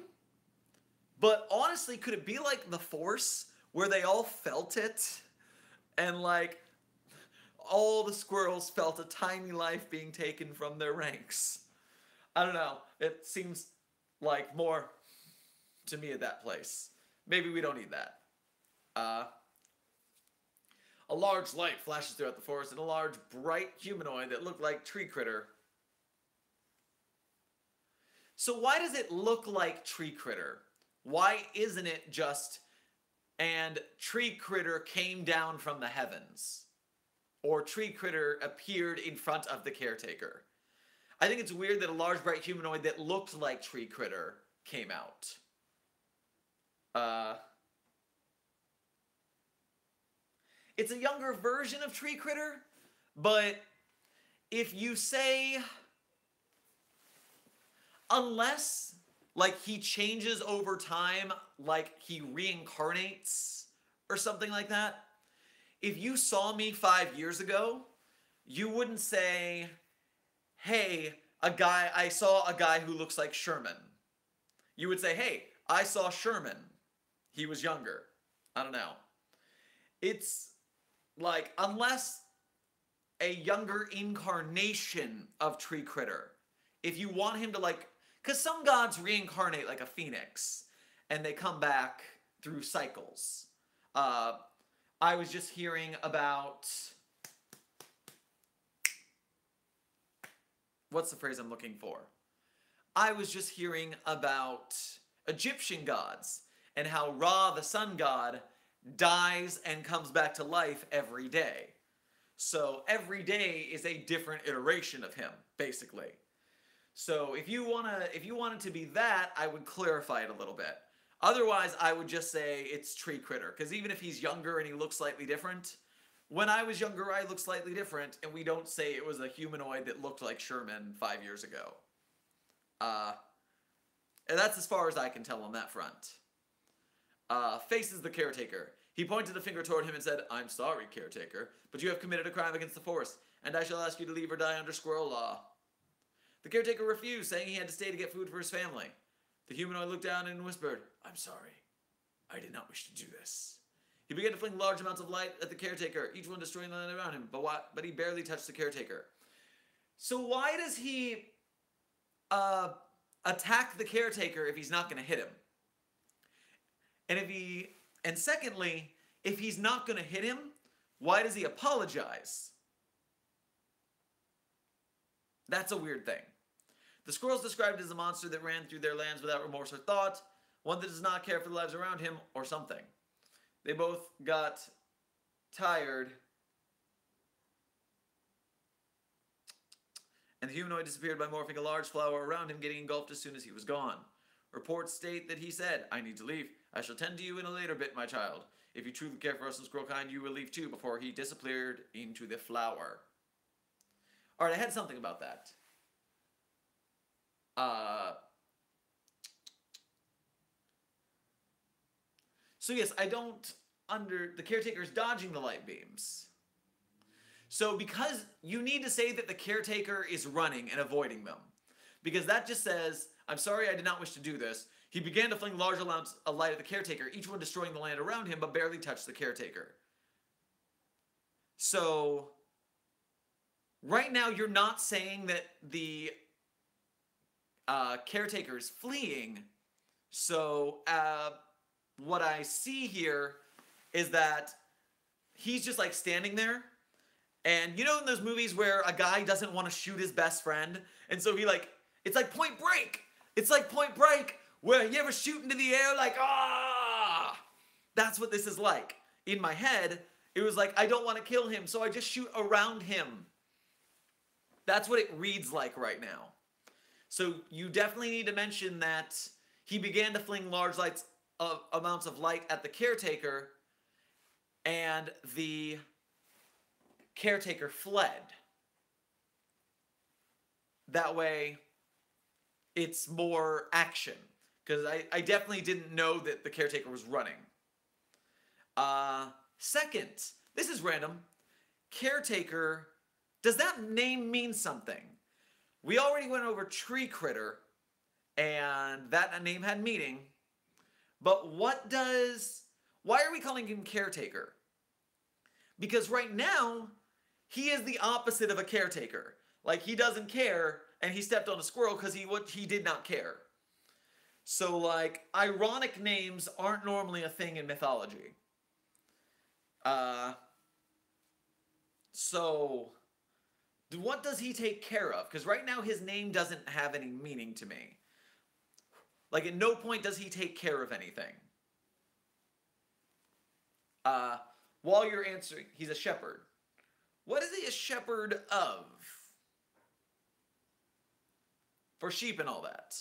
but honestly, could it be like The Force, where they all felt it, and like, all the squirrels felt a tiny life being taken from their ranks? I don't know, it seems like more to me at that place. Maybe we don't need that. A large light flashes throughout the forest, and a large, bright humanoid that looked like Tree Critter. So why does it look like Tree Critter? Why isn't it just, and Tree Critter came down from the heavens? Or Tree Critter appeared in front of the caretaker? I think it's weird that a large, bright humanoid that looked like Tree Critter came out. It's a younger version of Tree Critter, but if you say, unless, like, he changes over time, like he reincarnates or something like that, if you saw me 5 years ago, you wouldn't say, hey, I saw a guy who looks like Sherman. You would say, hey, I saw Sherman. He was younger. I don't know. It's like, unless a younger incarnation of Tree Critter, if you want him to, like, because some gods reincarnate like a phoenix, and they come back through cycles. I was just hearing about, what's the phrase I'm looking for? I was just hearing about Egyptian gods, and how Ra, the sun god, dies and comes back to life every day. So every day is a different iteration of him, basically. So if you want it to be that, I would clarify it a little bit. Otherwise, I would just say it's Tree Critter, because even if he's younger and he looks slightly different, when I was younger, I looked slightly different, and we don't say it was a humanoid that looked like Sherman 5 years ago. And that's as far as I can tell on that front. Faces the caretaker. He pointed a finger toward him and said, I'm sorry, caretaker, but you have committed a crime against the forest, and I shall ask you to leave or die under squirrel law. The caretaker refused, saying he had to stay to get food for his family. The humanoid looked down and whispered, I'm sorry. I did not wish to do this. He began to fling large amounts of light at the caretaker, each one destroying the land around him, but he barely touched the caretaker. So why does he attack the caretaker if he's not going to hit him? And secondly, if he's not going to hit him, why does he apologize? That's a weird thing. The squirrels described as a monster that ran through their lands without remorse or thought, one that does not care for the lives around him, or something. They both got tired, and the humanoid disappeared by morphing a large flower around him, getting engulfed as soon as he was gone. Reports state that he said, I need to leave. I shall tend to you in a later bit, my child. If you truly care for us in squirrel kind, you will leave too, before he disappeared into the flower. Alright, I had something about that. So yes, the caretaker's dodging the light beams. So because you need to say that the caretaker is running and avoiding them. Because that just says, I'm sorry, I did not wish to do this. He began to fling large amounts of light at the caretaker, each one destroying the land around him, but barely touched the caretaker. So, right now you're not saying that the caretaker is fleeing. So, what I see here is that he's just like standing there. And you know in those movies where a guy doesn't want to shoot his best friend? And so it's like Point Break. It's like Point Break, where you ever shoot into the air like, ah! That's what this is like. In my head, it was like, I don't want to kill him, so I just shoot around him. That's what it reads like right now. So you definitely need to mention that he began to fling large amounts of light at the caretaker, and the caretaker fled. That way, it's more action. Because I definitely didn't know that the caretaker was running. Second, this is random. Caretaker, does that name mean something? We already went over Tree Critter, and that name had meaning. But why are we calling him caretaker? Because right now, he is the opposite of a caretaker. Like, he doesn't care, and he stepped on a squirrel because he did not care. So, like, ironic names aren't normally a thing in mythology. Uh, so, what does he take care of? Because right now his name doesn't have any meaning to me. Like, at no point does he take care of anything. Uh, while you're answering, he's a shepherd. What is he a shepherd of? For sheep and all that.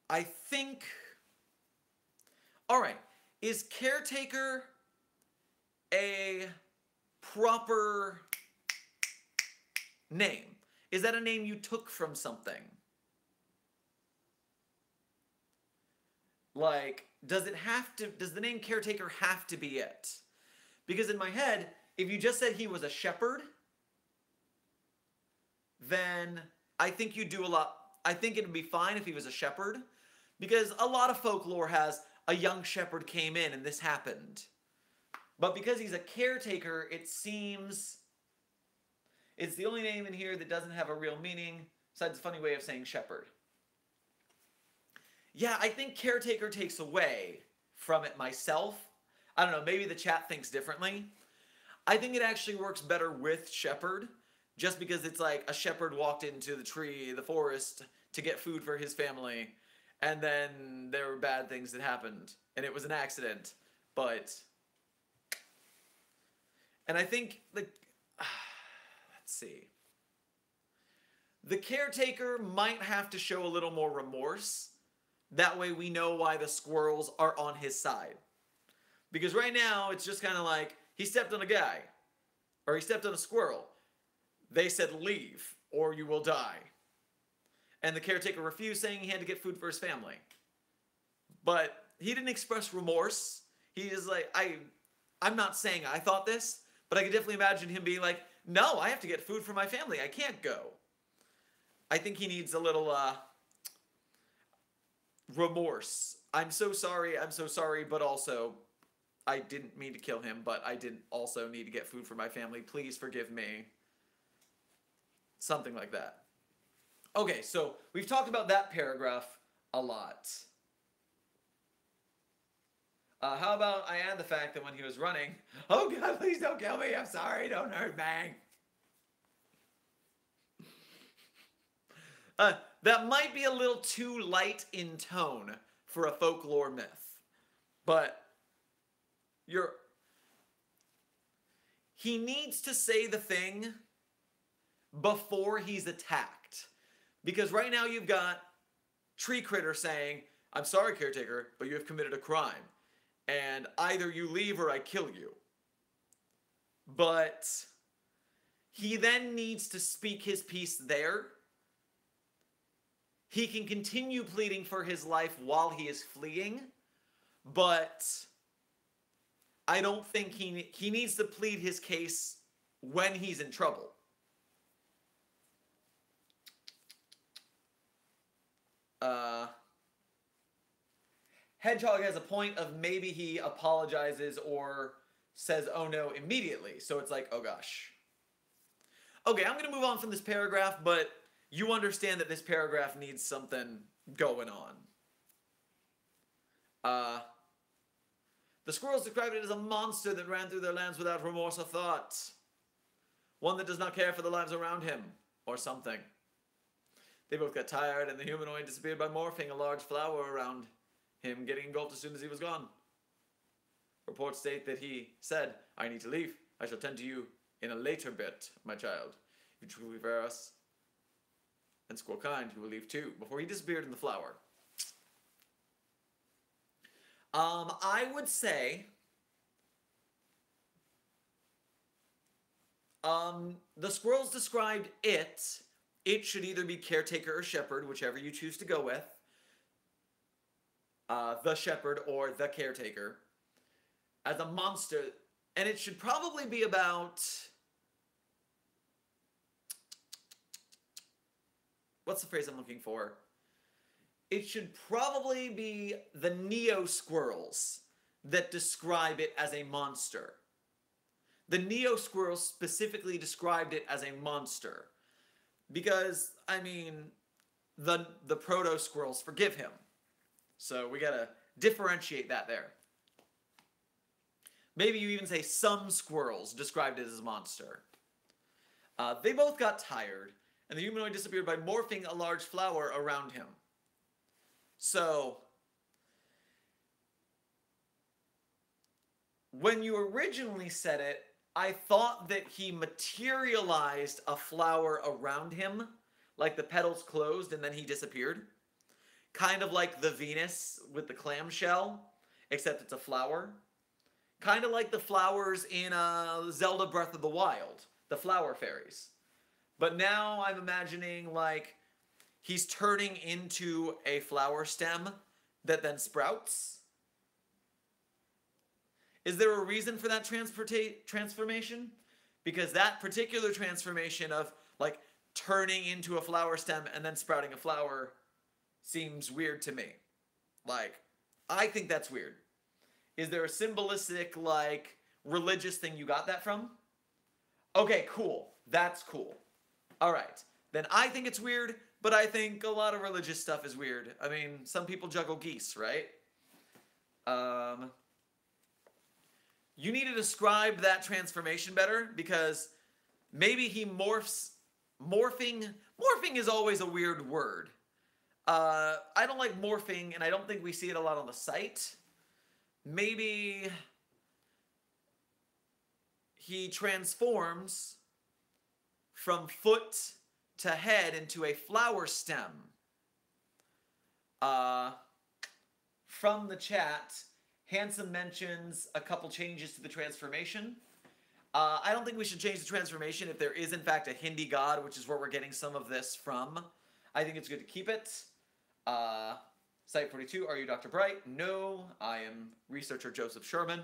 I think... Alright, is caretaker a proper name? Is that a name you took from something? Like, does the name caretaker have to be it? Because in my head, if you just said he was a shepherd, then I think you'd do a lot. I think it'd be fine if he was a shepherd, because a lot of folklore has a young shepherd came in and this happened. But because he's a caretaker, it seems it's the only name in here that doesn't have a real meaning, besides a funny way of saying shepherd. Yeah, I think caretaker takes away from it myself. I don't know, maybe the chat thinks differently. I think it actually works better with shepherd, just because it's like a shepherd walked into the forest, to get food for his family, and then there were bad things that happened, and it was an accident, but... And I think, let's see. The caretaker might have to show a little more remorse. That way we know why the squirrels are on his side. Because right now, it's just kind of like, he stepped on a guy. Or he stepped on a squirrel. They said, leave, or you will die. And the caretaker refused, saying he had to get food for his family. But he didn't express remorse. He is like, I'm not saying I thought this, but I could definitely imagine him being like, no, I have to get food for my family. I can't go. I think he needs a little, remorse. I'm so sorry, but also, I didn't mean to kill him, but I did also need to get food for my family. Please forgive me. Something like that. Okay, so we've talked about that paragraph a lot. How about I add the fact that when he was running... Oh God, please don't kill me. I'm sorry. Don't hurt me. That might be a little too light in tone for a folklore myth. But he needs to say the thing before he's attacked. Because right now you've got Tree Critter saying, I'm sorry, caretaker, but you have committed a crime. And either you leave or I kill you. But he then needs to speak his piece there. He can continue pleading for his life while he is fleeing, but I don't think he needs to plead his case when he's in trouble. Hedgehog has a point of maybe he apologizes or says, oh no, immediately. So it's like, oh gosh. Okay, I'm going to move on from this paragraph, but you understand that this paragraph needs something going on. The squirrels described it as a monster that ran through their lands without remorse or thought. One that does not care for the lives around him, or something. They both got tired, and the humanoid disappeared by morphing a large flower around him, getting engulfed as soon as he was gone. Reports state that he said, I need to leave. I shall tend to you in a later bit, my child. If you truly fear us and squirrel kind, you will leave too, before he disappeared in the flower. I would say the squirrels described it. It should either be caretaker or shepherd, whichever you choose to go with. The shepherd or the caretaker. As a monster. And it should probably be about... What's the phrase I'm looking for? It should probably be the neo-squirrels that describe it as a monster. The neo-squirrels specifically described it as a monster. Because, I mean, the proto squirrels forgive him. So we gotta differentiate that there. Maybe you even say some squirrels described it as a monster. They both got tired, and the humanoid disappeared by morphing a large flower around him. So, when you originally said it, I thought that he materialized a flower around him, like the petals closed and then he disappeared. Kind of like the Venus with the clamshell, except it's a flower. Kind of like the flowers in Zelda Breath of the Wild, the flower fairies. But now I'm imagining like he's turning into a flower stem that then sprouts. Is there a reason for that transformation? Because that particular transformation of like turning into a flower stem and then sprouting a flower seems weird to me. Like, I think that's weird. Is there a symbolistic, like, religious thing you got that from? Okay, cool. That's cool. Alright. Then I think it's weird, but I think a lot of religious stuff is weird. I mean, some people juggle geese, right? You need to describe that transformation better, because maybe he morphs. Morphing is always a weird word. I don't like morphing, and I don't think we see it a lot on the site. Maybe he transforms from foot to head into a flower stem. From the chat, Handsome mentions a couple changes to the transformation. I don't think we should change the transformation if there is in fact a Hindi god, which is where we're getting some of this from. I think it's good to keep it. Site-42, are you Dr. Bright? No, I am researcher Joseph Sherman.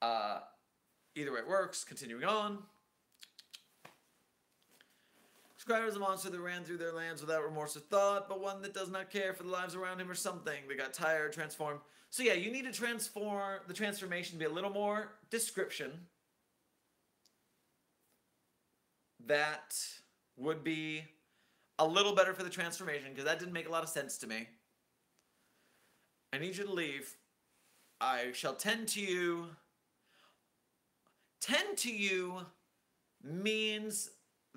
Either way it works. Continuing on. Described as a monster that ran through their lands without remorse or thought, but one that does not care for the lives around him or something. They got tired, transformed. So yeah, you need to transform the transformation to be a little more description. That would be a little better for the transformation, because that didn't make a lot of sense to me. I need you to leave. I shall tend to you. Tend to you means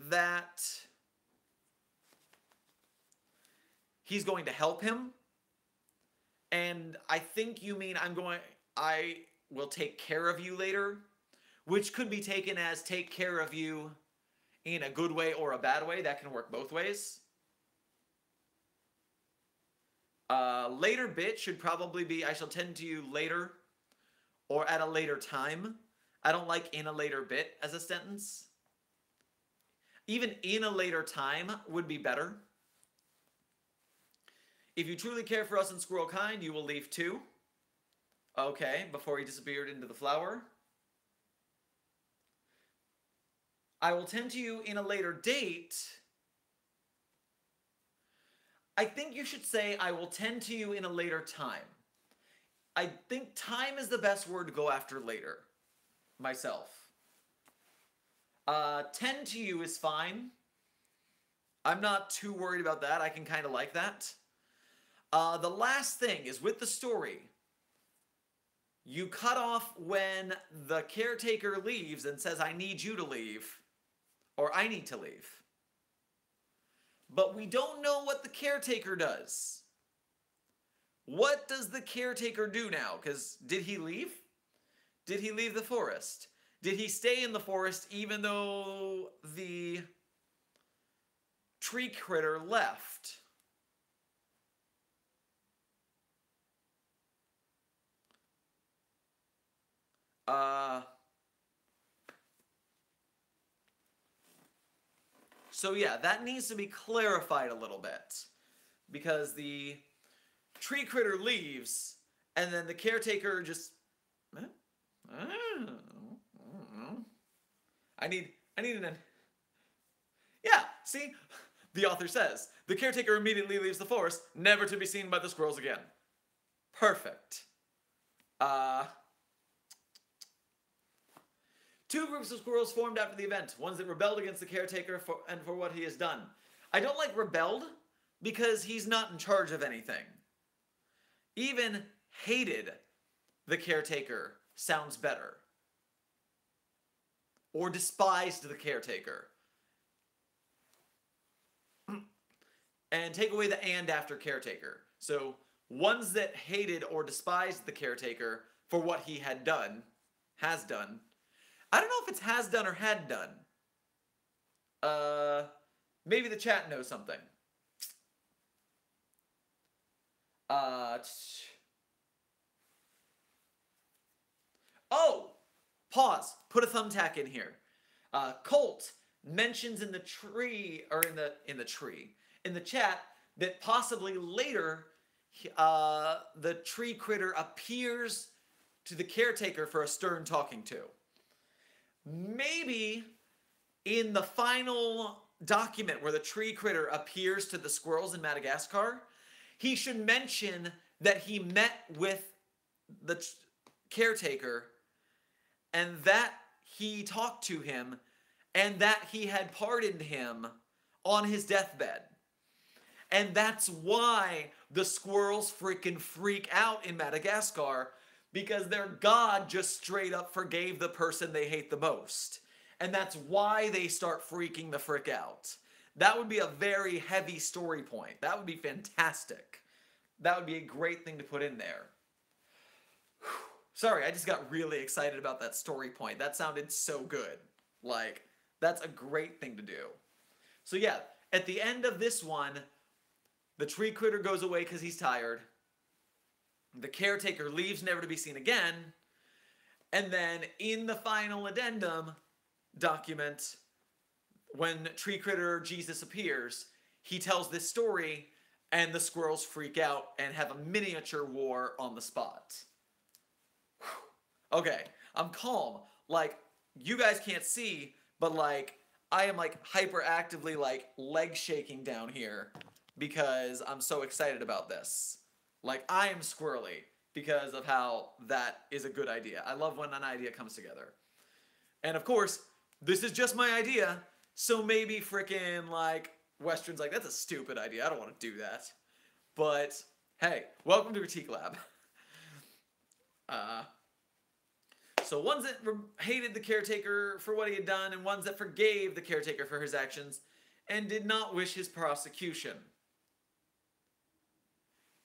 that he's going to help him. And I think you mean I will take care of you later, which could be taken as take care of you in a good way or a bad way. That can work both ways. Later bit should probably be I shall tend to you later or at a later time. I don't like in a later bit as a sentence. Even in a later time would be better. If you truly care for us and squirrel kind, you will leave too. Okay, before he disappeared into the flower. I will tend to you in a later date. I think you should say, I will tend to you in a later time. I think time is the best word to go after later. Myself. Tend to you is fine. I'm not too worried about that. I can kind of like that. The last thing is with the story. You cut off when the caretaker leaves and says, I need you to leave. Or I need to leave. But we don't know what the caretaker does. What does the caretaker do now? Because did he leave? Did he leave the forest? Did he stay in the forest even though the tree critter left? So yeah, that needs to be clarified a little bit. Because the tree critter leaves, and then the caretaker just... I need an... Yeah, see? The author says, the caretaker immediately leaves the forest, never to be seen by the squirrels again. Perfect. Two groups of squirrels formed after the event. Ones that rebelled against the caretaker for what he has done. I don't like rebelled, because he's not in charge of anything. Even hated the caretaker sounds better. Or despised the caretaker. And take away the and after caretaker. So, ones that hated or despised the caretaker for what he had done, has done. I don't know if it's has done or had done. Maybe the chat knows something. Oh! Pause. Put a thumbtack in here. Colt mentions in the tree, or in the chat, that possibly later, the tree critter appears to the caretaker for a stern talking to. Maybe in the final document where the tree critter appears to the squirrels in Madagascar, he should mention that he met with the caretaker and that he talked to him and that he had pardoned him on his deathbed. And that's why the squirrels freaking freak out in Madagascar, because their god just straight up forgave the person they hate the most. And that's why they start freaking the frick out. That would be a very heavy story point. That would be fantastic. That would be a great thing to put in there. Sorry, I just got really excited about that story point. That sounded so good. Like, that's a great thing to do. So yeah, at the end of this one, the tree critter goes away because he's tired. The caretaker leaves never to be seen again. And then in the final addendum document, when tree critter Jesus appears, he tells this story and the squirrels freak out and have a miniature war on the spot. Okay, I'm calm. Like, you guys can't see, but like, I am like hyperactively like leg shaking down here because I'm so excited about this. Like, I am squirrely because of how that is a good idea. I love when an idea comes together. And of course, this is just my idea, so maybe frickin' like Westrin's like, that's a stupid idea, I don't want to do that. But hey, welcome to Critique Lab. So ones that hated the caretaker for what he had done, and ones that forgave the caretaker for his actions and did not wish his prosecution.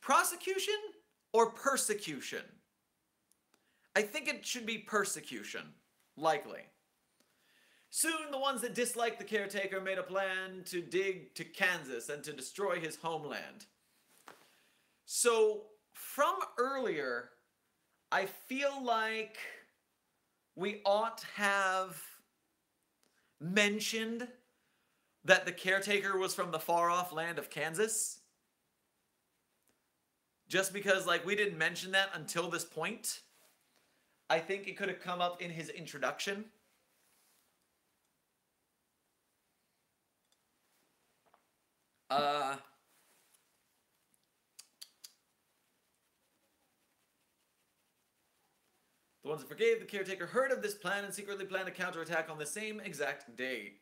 Prosecution or persecution? I think it should be persecution, likely. Soon the ones that disliked the caretaker made a plan to dig to Kansas and to destroy his homeland. So, from earlier, I feel like we ought to have mentioned that the caretaker was from the far-off land of Kansas. Just because, like, we didn't mention that until this point. I think it could have come up in his introduction. The ones that forgave the caretaker heard of this plan and secretly planned a counterattack on the same exact day.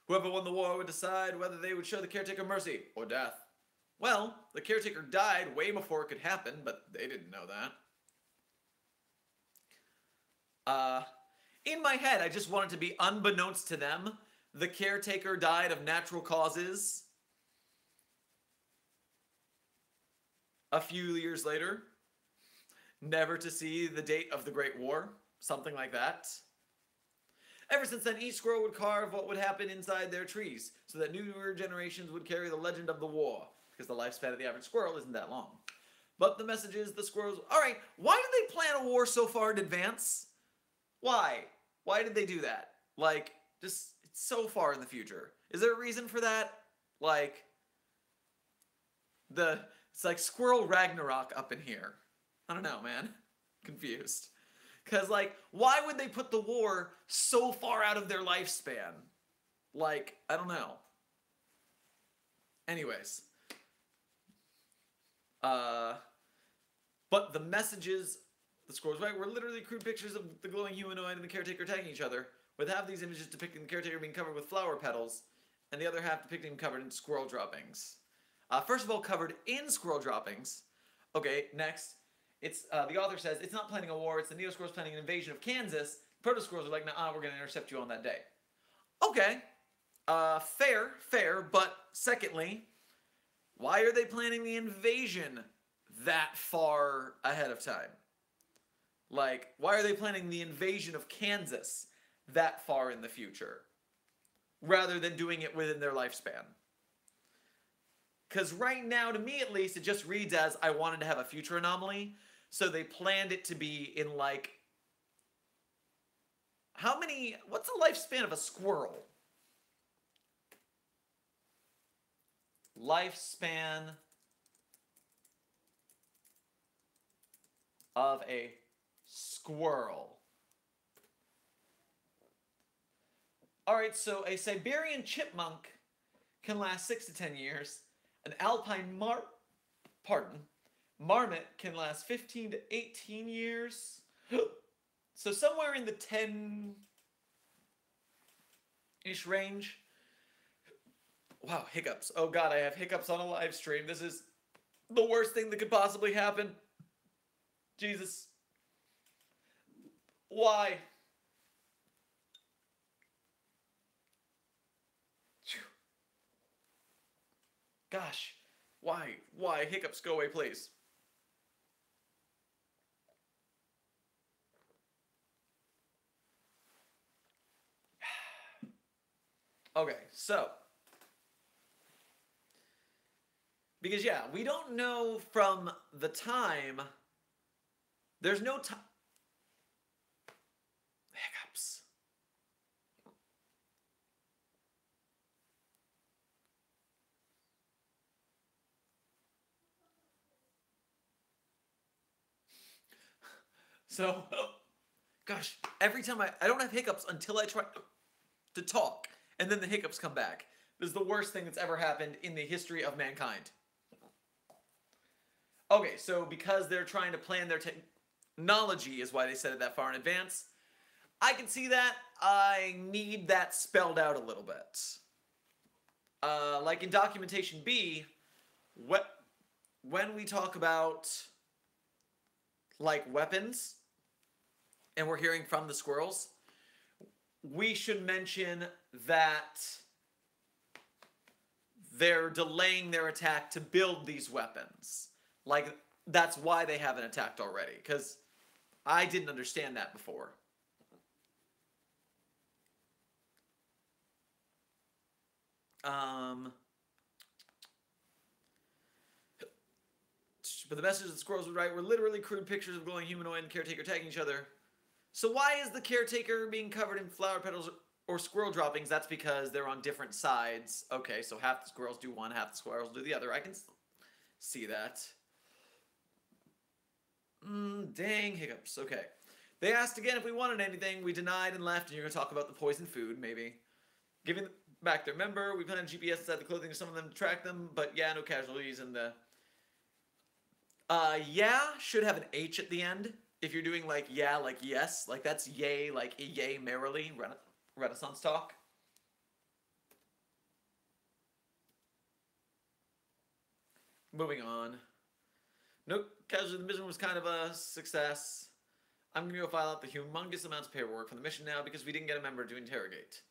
Whoever won the war would decide whether they would show the caretaker mercy or death. Well, the caretaker died way before it could happen, but they didn't know that. In my head, I just wanted to be unbeknownst to them. The caretaker died of natural causes a few years later. Never to see the date of the Great War. Something like that. Ever since then, each squirrel would carve what would happen inside their trees, so that newer generations would carry the legend of the war, because the lifespan of the average squirrel isn't that long. But the message is the squirrels... Alright, why did they plan a war so far in advance? Why? Why did they do that? Like, just, it's so far in the future. Is there a reason for that? Like, it's like Squirrel Ragnarok up in here. I don't know, man. Confused. Because, like, why would they put the war so far out of their lifespan? Like, I don't know. Anyways. But the messages, the squirrels, right, were literally crude pictures of the glowing humanoid and the caretaker attacking each other, with half these images depicting the caretaker being covered with flower petals, and the other half depicting him covered in squirrel droppings. First of all, covered in squirrel droppings. Okay, next. It's the author says it's not planning a war. It's the Neo Squirrels planning an invasion of Kansas. Proto Squirrels are like, nah, we're gonna intercept you on that day. Okay, fair. But secondly, why are they planning the invasion that far ahead of time? Like, why are they planning the invasion of Kansas that far in the future, rather than doing it within their lifespan? Because right now, to me at least, it just reads as I wanted to have a future anomaly, so they planned it to be in like, what's the lifespan of a squirrel? Lifespan of a squirrel. Alright, so a Siberian chipmunk can last 6 to 10 years. An alpine marmot can last 15 to 18 years. So somewhere in the 10-ish range. Wow, hiccups. Oh god, I have hiccups on a live stream. This is the worst thing that could possibly happen. Jesus. Why? Gosh, why? Why? Hiccups, go away, please. Okay, so. Because, yeah, we don't know from the time. There's no time. Hiccups. So, gosh, every time I don't have hiccups until I try to talk, and then the hiccups come back. This is the worst thing that's ever happened in the history of mankind. Okay, so because they're trying to plan their technology is why they said it that far in advance. I can see that. I need that spelled out a little bit. Like in documentation B, when we talk about like weapons, and we're hearing from the squirrels, we should mention that they're delaying their attack to build these weapons. Like, that's why they haven't attacked already, because I didn't understand that before. But the message of the squirrels was right. Were literally crude pictures of glowing humanoid and caretaker tagging each other. So why is the caretaker being covered in flower petals or squirrel droppings? That's because they're on different sides. Okay, so half the squirrels do one, half the squirrels do the other. I can see that. Dang hiccups. Okay. They asked again if we wanted anything. We denied and left, and you're going to talk about the poisoned food, maybe. Giving back their member. We planted GPS inside the clothing of some of them to track them, but yeah, no casualties in the... yeah should have an H at the end. If you're doing like, yeah, like yes, like that's yay, like yay merrily, Renaissance talk. Moving on. Nope, casualty of the mission was kind of a success. I'm going to go file out the humongous amounts of paperwork for the mission now because we didn't get a member to interrogate.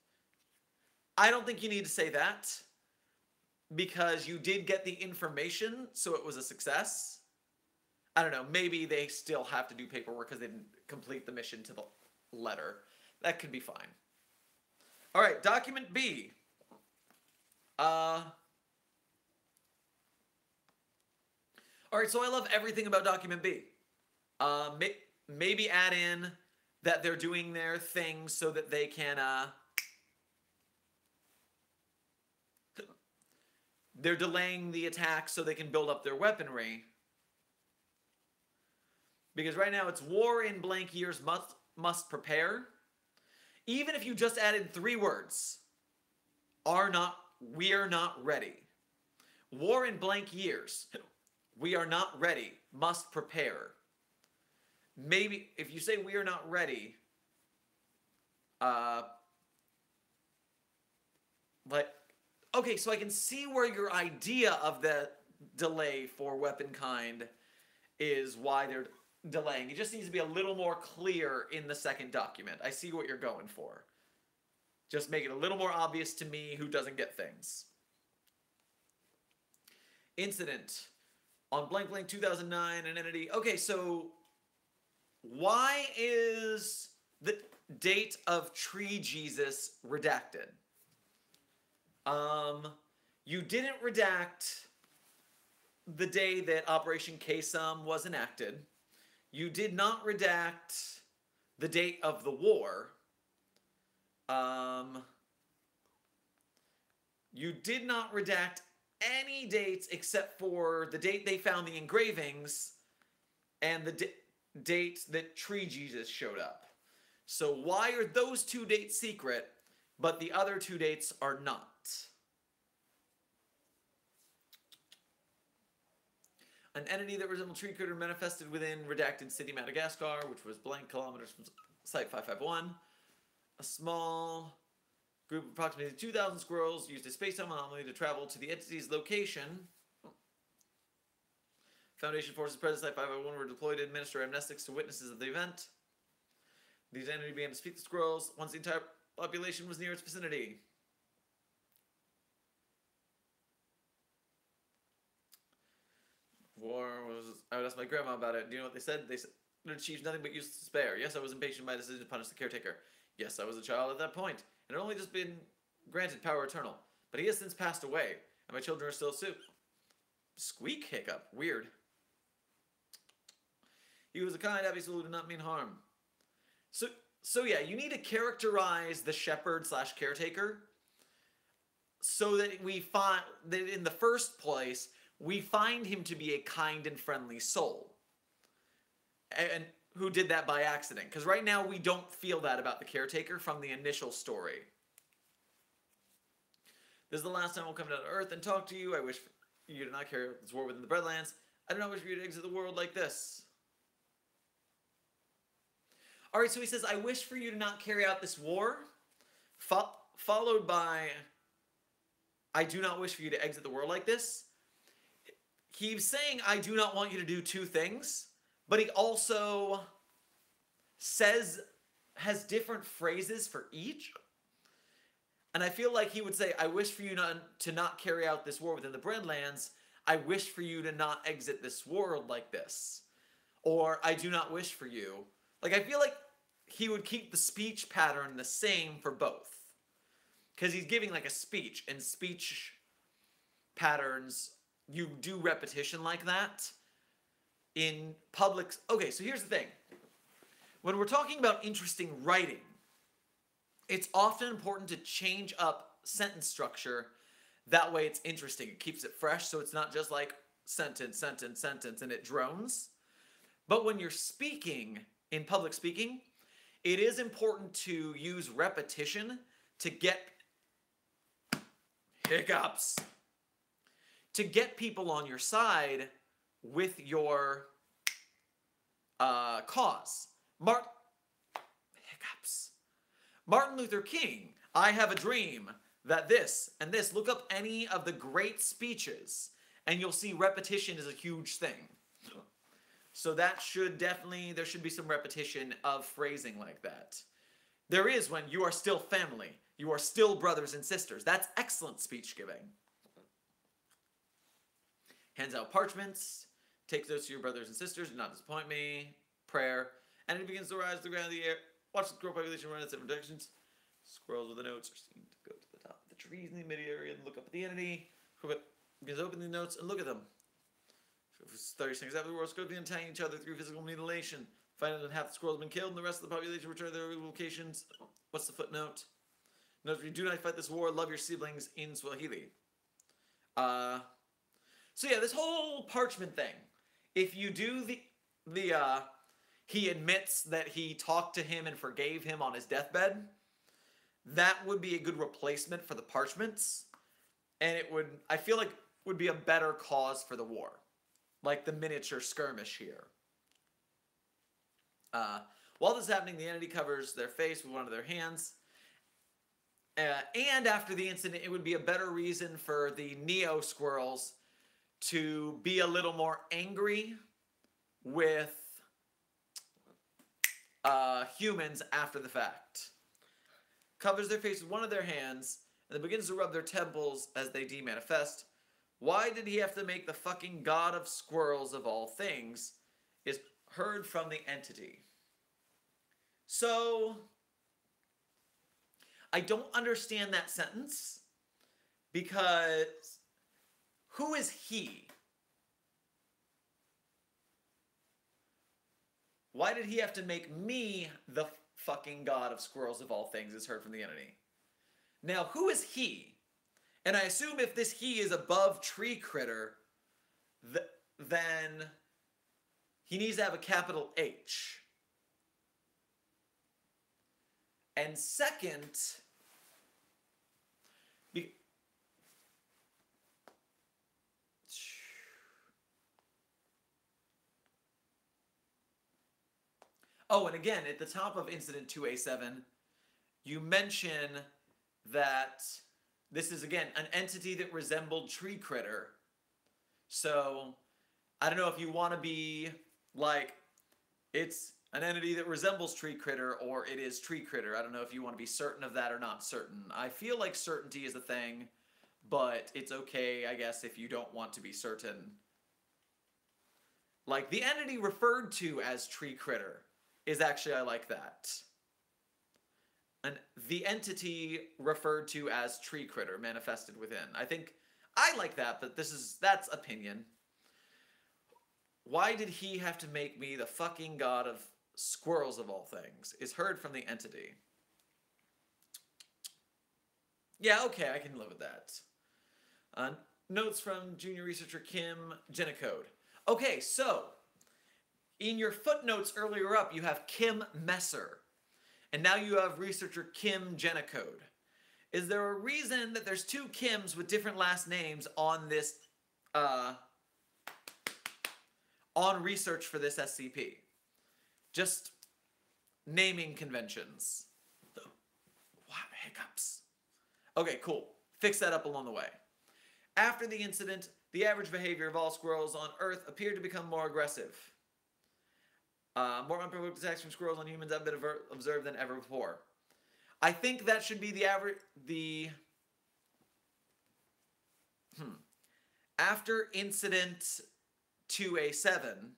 I don't think you need to say that because you did get the information, so it was a success. I don't know, maybe they still have to do paperwork because they didn't complete the mission to the letter. That could be fine. Alright, document B. Alright, so I love everything about document B. Maybe add in that they're doing their thing so that they can, they're delaying the attack so they can build up their weaponry. Because right now it's war in blank years must prepare. Even if you just added 3 words. We are not ready. War in blank years. We are not ready. Must prepare. Maybe if you say we are not ready. Like, Okay, so I can see where your idea of the delay for weapon kind is why they're delaying. It just needs to be a little more clear in the second document. I see what you're going for. Just make it a little more obvious to me who doesn't get things. Incident on blank blank 2009, an entity. Okay, so why is the date of Tree Jesus redacted? You didn't redact the day that Operation K-Sum was enacted. You did not redact the date of the war. You did not redact any dates except for the date they found the engravings and the date that Tree Jesus showed up. So why are those two dates secret, but the other two dates are not? An entity that resembled tree critter manifested within redacted city Madagascar, which was blank kilometers from Site-551. A small group of approximately 2,000 squirrels used a space-time anomaly to travel to the entity's location. Foundation forces present at Site-551 were deployed to administer amnestics to witnesses of the event. These entities began to speak to squirrels once the entire population was near its vicinity. I would ask my grandma about it. Do you know what they said? They said it achieved nothing but use to spare. Yes, I was impatient by the decision to punish the caretaker. Yes, I was a child at that point, and had only just been granted power eternal. But he has since passed away, and my children are still squeak hiccup. Weird. He was a kind, happy soul who did not mean harm. So yeah, you need to characterize the shepherd / caretaker so that we find that in the first place we find him to be a kind and friendly soul. And who did that by accident. Because right now we don't feel that about the caretaker from the initial story. This is the last time we'll come down to Earth and talk to you. I wish you to not carry out this war within the Breadlands. I do not wish for you to exit the world like this. Alright, so he says, I wish for you to not carry out this war. Followed by, I do not wish for you to exit the world like this. He's saying, I do not want you to do two things, but he also has different phrases for each. And I feel like he would say, I wish for you to not carry out this war within the Breadlands. I wish for you to not exit this world like this. Or, I do not wish for you. Like, I feel like he would keep the speech pattern the same for both. Because he's giving like a speech, and speech patterns, you do repetition like that in public. Okay, so here's the thing. When we're talking about interesting writing, it's often important to change up sentence structure. That way it's interesting. It keeps it fresh, so it's not just like sentence, sentence, sentence, and it drones. But when you're speaking, in public speaking, it is important to use repetition to get hiccups. To get people on your side with your cause. Hiccups. Martin Luther King, I have a dream that this and this. Look up any of the great speeches, and you'll see repetition is a huge thing. So that should definitely, there should be some repetition of phrasing like that. There is when you are still family. You are still brothers and sisters. That's excellent speech giving. Hands out parchments. Take those to your brothers and sisters. Do not disappoint me. Prayer. And it begins to rise to the ground of the air. Watch the squirrel population run its different directions. Squirrels with the notes are seen to go to the top of the trees in the immediate area and look up at the entity. Begins to open the notes and look at them. For 30 seconds after the world, squirrels begin tying each other through physical mutilation. Find out that half the squirrels have been killed and the rest of the population return to their locations. What's the footnote? Note, if you do not fight this war, love your siblings in Swahili. So yeah, this whole parchment thing. If you do he admits that he talked to him and forgave him on his deathbed, that would be a good replacement for the parchments. And it would, I feel like, would be a better cause for the war. Like the miniature skirmish here. While this is happening, the entity covers their face with one of their hands. And after the incident, it would be a better reason for the Neo Squirrels to be a little more angry with humans after the fact. Covers their face with one of their hands and then begins to rub their temples as they demanifest. Why did he have to make the fucking god of squirrels of all things? Is heard from the entity. So, I don't understand that sentence because who is he? Why did he have to make me the fucking god of squirrels of all things is heard from the entity? Now, who is he? And I assume if this he is above tree critter, then he needs to have a capital H. And second, oh, and again, at the top of Incident 2A7, you mention that this is, again, an entity that resembled Tree Critter. So, I don't know if you want to be like, it's an entity that resembles Tree Critter or it is Tree Critter. I don't know if you want to be certain of that or not certain. I feel like certainty is a thing, but it's okay, I guess, if you don't want to be certain. Like, the entity referred to as Tree Critter is actually, I like that. And the entity referred to as Tree Critter manifested within. I like that, but that's opinion. Why did he have to make me the fucking god of squirrels of all things? Is heard from the entity. Yeah, okay, I can live with that. Notes from junior researcher Kim Genicode. Okay, so in your footnotes earlier up, you have Kim Messer. And now you have researcher Kim Genicode. Is there a reason that there's two Kims with different last names on this, on research for this SCP? Just naming conventions. Wow, hiccups. Okay, cool. Fix that up along the way. After the incident, the average behavior of all squirrels on Earth appeared to become more aggressive. More unprovoked attacks from squirrels on humans have been observed than ever before. I think that should be the average. After incident 2A7,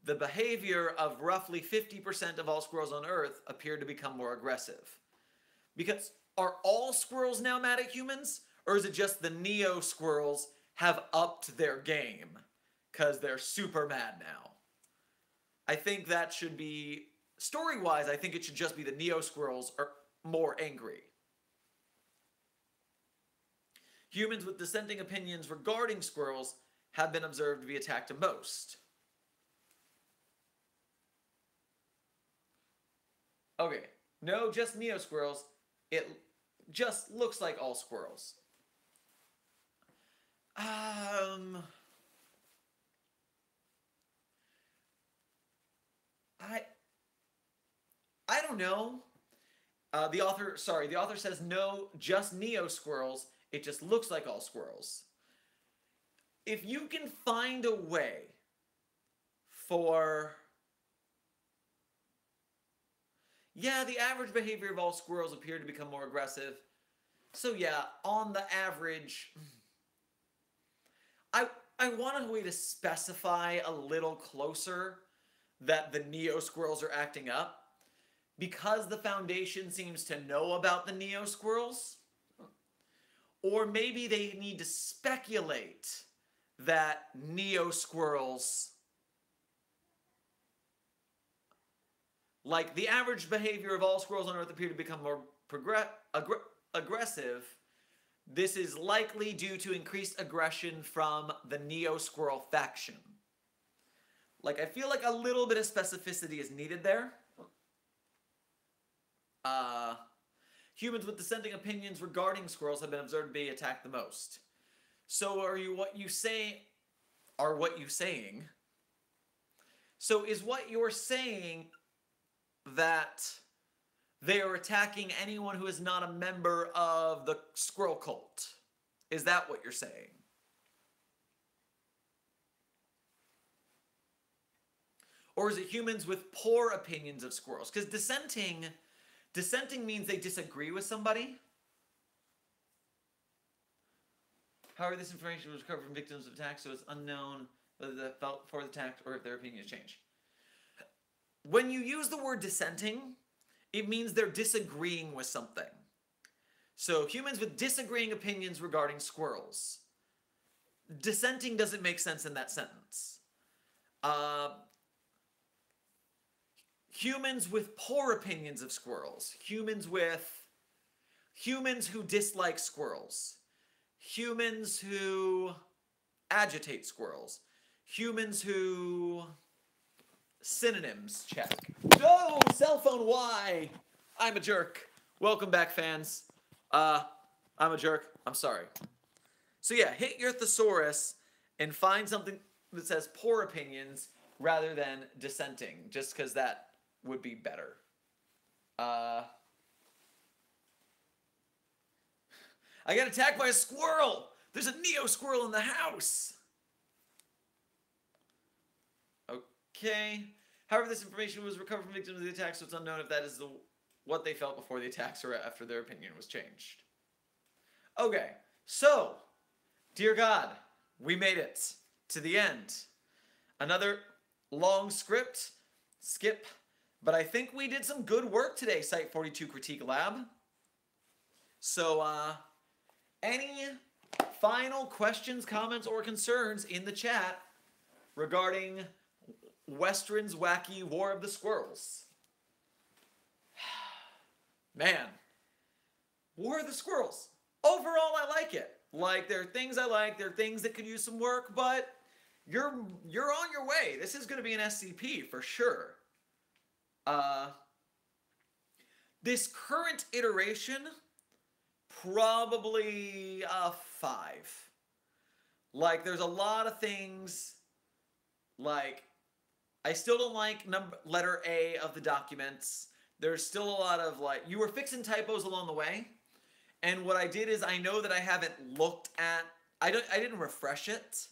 the behavior of roughly 50% of all squirrels on Earth appeared to become more aggressive. Because are all squirrels now mad at humans? Or is it just the Neo squirrels have upped their game? Because they're super mad now. I think that should be, story-wise, I think it should just be the Neo Squirrels are more angry. Humans with dissenting opinions regarding squirrels have been observed to be attacked the most. Okay, no, just Neo Squirrels. It just looks like all squirrels. I don't know. The author says no, just Neo squirrels. It just looks like all squirrels. If you can find a way for... Yeah, the average behavior of all squirrels appeared to become more aggressive. So yeah, on the average... I want a way to specify a little closer that the Neo Squirrels are acting up. Because the Foundation seems to know about the Neo Squirrels. Or maybe they need to speculate that Neo Squirrels... Like, the average behavior of all squirrels on Earth appear to become more aggressive. This is likely due to increased aggression from the Neo Squirrel faction. Like, I feel like a little bit of specificity is needed there. Humans with dissenting opinions regarding squirrels have been observed to be attacked the most. So what you saying? So is what you're saying that they are attacking anyone who is not a member of the squirrel cult. Is that what you're saying? Or is it humans with poor opinions of squirrels? Because dissenting means they disagree with somebody. However, this information was recovered from victims of attacks, so it's unknown whether they felt for the attack or if their opinion has changed. When you use the word dissenting, it means they're disagreeing with something. So humans with disagreeing opinions regarding squirrels. Dissenting doesn't make sense in that sentence. Humans with poor opinions of squirrels. Humans who dislike squirrels. Humans who agitate squirrels. Humans who... Synonyms check. Oh, cell phone Y! I'm a jerk. Welcome back, fans. I'm a jerk. I'm sorry. So yeah, hit your thesaurus and find something that says poor opinions rather than dissenting, just because that would be better. I got attacked by a squirrel! There's a Neo squirrel in the house! Okay. However, this information was recovered from victims of the attack, so it's unknown if that is what they felt before the attacks or after their opinion was changed. Okay, so, dear God, we made it to the end. Another long script, skip, but I think we did some good work today, Site-42 Critique Lab. So, any final questions, comments, or concerns in the chat regarding Westrin's wacky War of the Squirrels? Man, War of the Squirrels. Overall, I like it. Like, there are things I like, there are things that could use some work, but you're on your way. This is going to be an SCP for sure. This current iteration, probably a 5. Like, there's a lot of things, like, I still don't like letter A of the documents. There's still a lot of, like, you were fixing typos along the way. And what I did is I know that I haven't looked at, I didn't refresh it.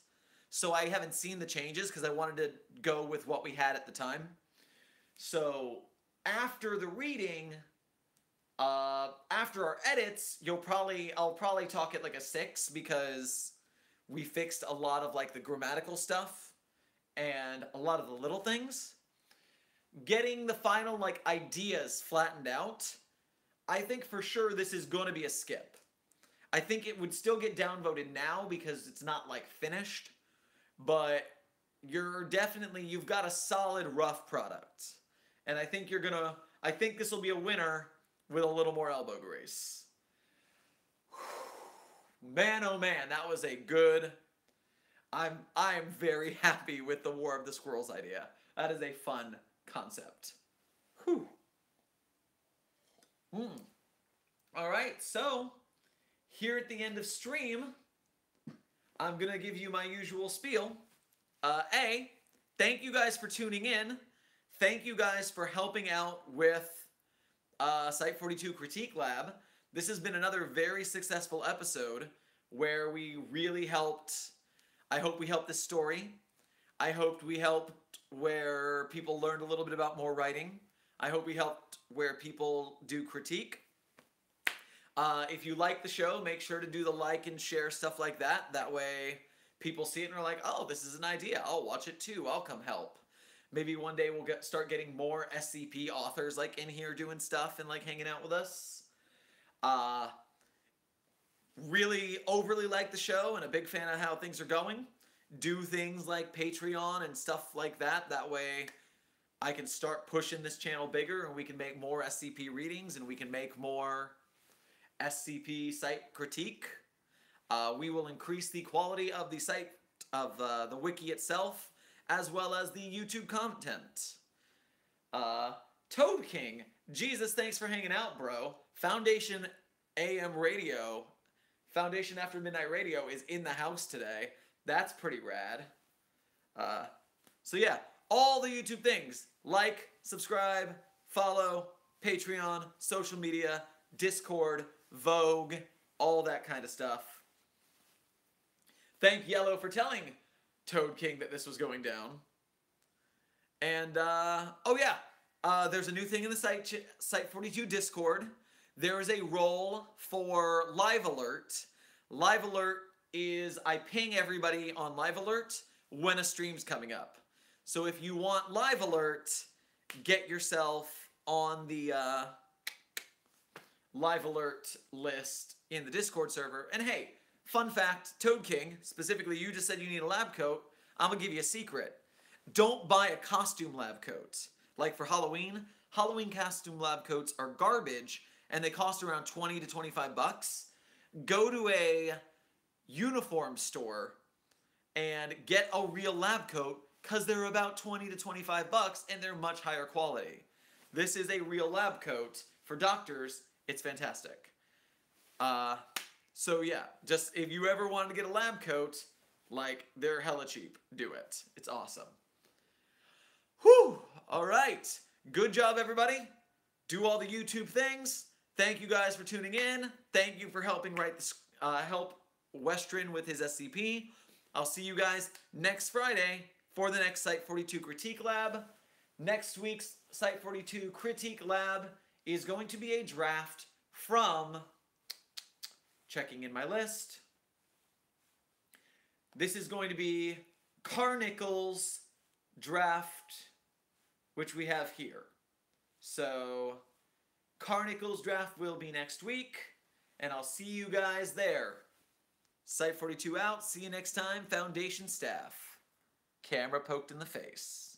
So I haven't seen the changes because I wanted to go with what we had at the time. So after the reading, after our edits, I'll probably talk it like a 6 because we fixed a lot of, like, the grammatical stuff and a lot of the little things. Getting the final, like, ideas flattened out, I think for sure this is going to be a skip. I think it would still get downvoted now because it's not, like, finished, but you've got a solid rough product. And I think I think this will be a winner with a little more elbow grease. Man, oh man, that was a good... I am very happy with the War of the Squirrels idea. That is a fun concept. Whew. Alright, so, here at the end of stream, I'm going to give you my usual spiel. Thank you guys for tuning in. Thank you guys for helping out with Site-42 Critique Lab. This has been another very successful episode where we really helped... I hope we helped this story. I hoped we helped where people learned a little bit about more writing. I hope we helped where people do critique. If you like the show, make sure to do the like and share, stuff like that. That way people see it and are like, oh, this is an idea. I'll watch it too. I'll come help. Maybe one day we'll start getting more SCP authors like in here doing stuff and like hanging out with us. Really overly like the show and a big fan of how things are going. Do things like Patreon and stuff like that. That way I can start pushing this channel bigger and we can make more SCP readings and we can make more SCP site critique. We will increase the quality of the site, of the wiki itself, as well as the YouTube content. Toad King, Jesus, thanks for hanging out, bro. Foundation AM Radio, Foundation After Midnight Radio is in the house today. That's pretty rad. So yeah, all the YouTube things. Like, subscribe, follow, Patreon, social media, Discord, Vogue, all that kind of stuff. Thank Yellow for telling Toad King that this was going down. And, oh yeah, there's a new thing in the Site-42 Discord. There is a role for Live Alert. Live Alert is I ping everybody on Live Alert when a stream's coming up. So if you want Live Alert, get yourself on the Live Alert list in the Discord server. And hey, fun fact, Toad King, specifically you just said you need a lab coat. I'm gonna give you a secret. Don't buy a costume lab coat. Like for Halloween, Halloween costume lab coats are garbage and they cost around 20 to 25 bucks. Go to a uniform store and get a real lab coat because they're about 20 to 25 bucks and they're much higher quality. This is a real lab coat. For doctors, it's fantastic. So yeah, just if you ever wanted to get a lab coat, like, they're hella cheap. Do it. It's awesome. Whew! Alright. Good job, everybody. Do all the YouTube things. Thank you guys for tuning in. Thank you for helping help Westrin with his SCP. I'll see you guys next Friday for the next Site-42 Critique Lab. Next week's Site-42 Critique Lab is going to be a draft from, checking in my list, this is going to be Carnicle's draft, which we have here. So, Carnicle's draft will be next week, and I'll see you guys there. Site-42 out. See you next time, Foundation staff. Camera poked in the face.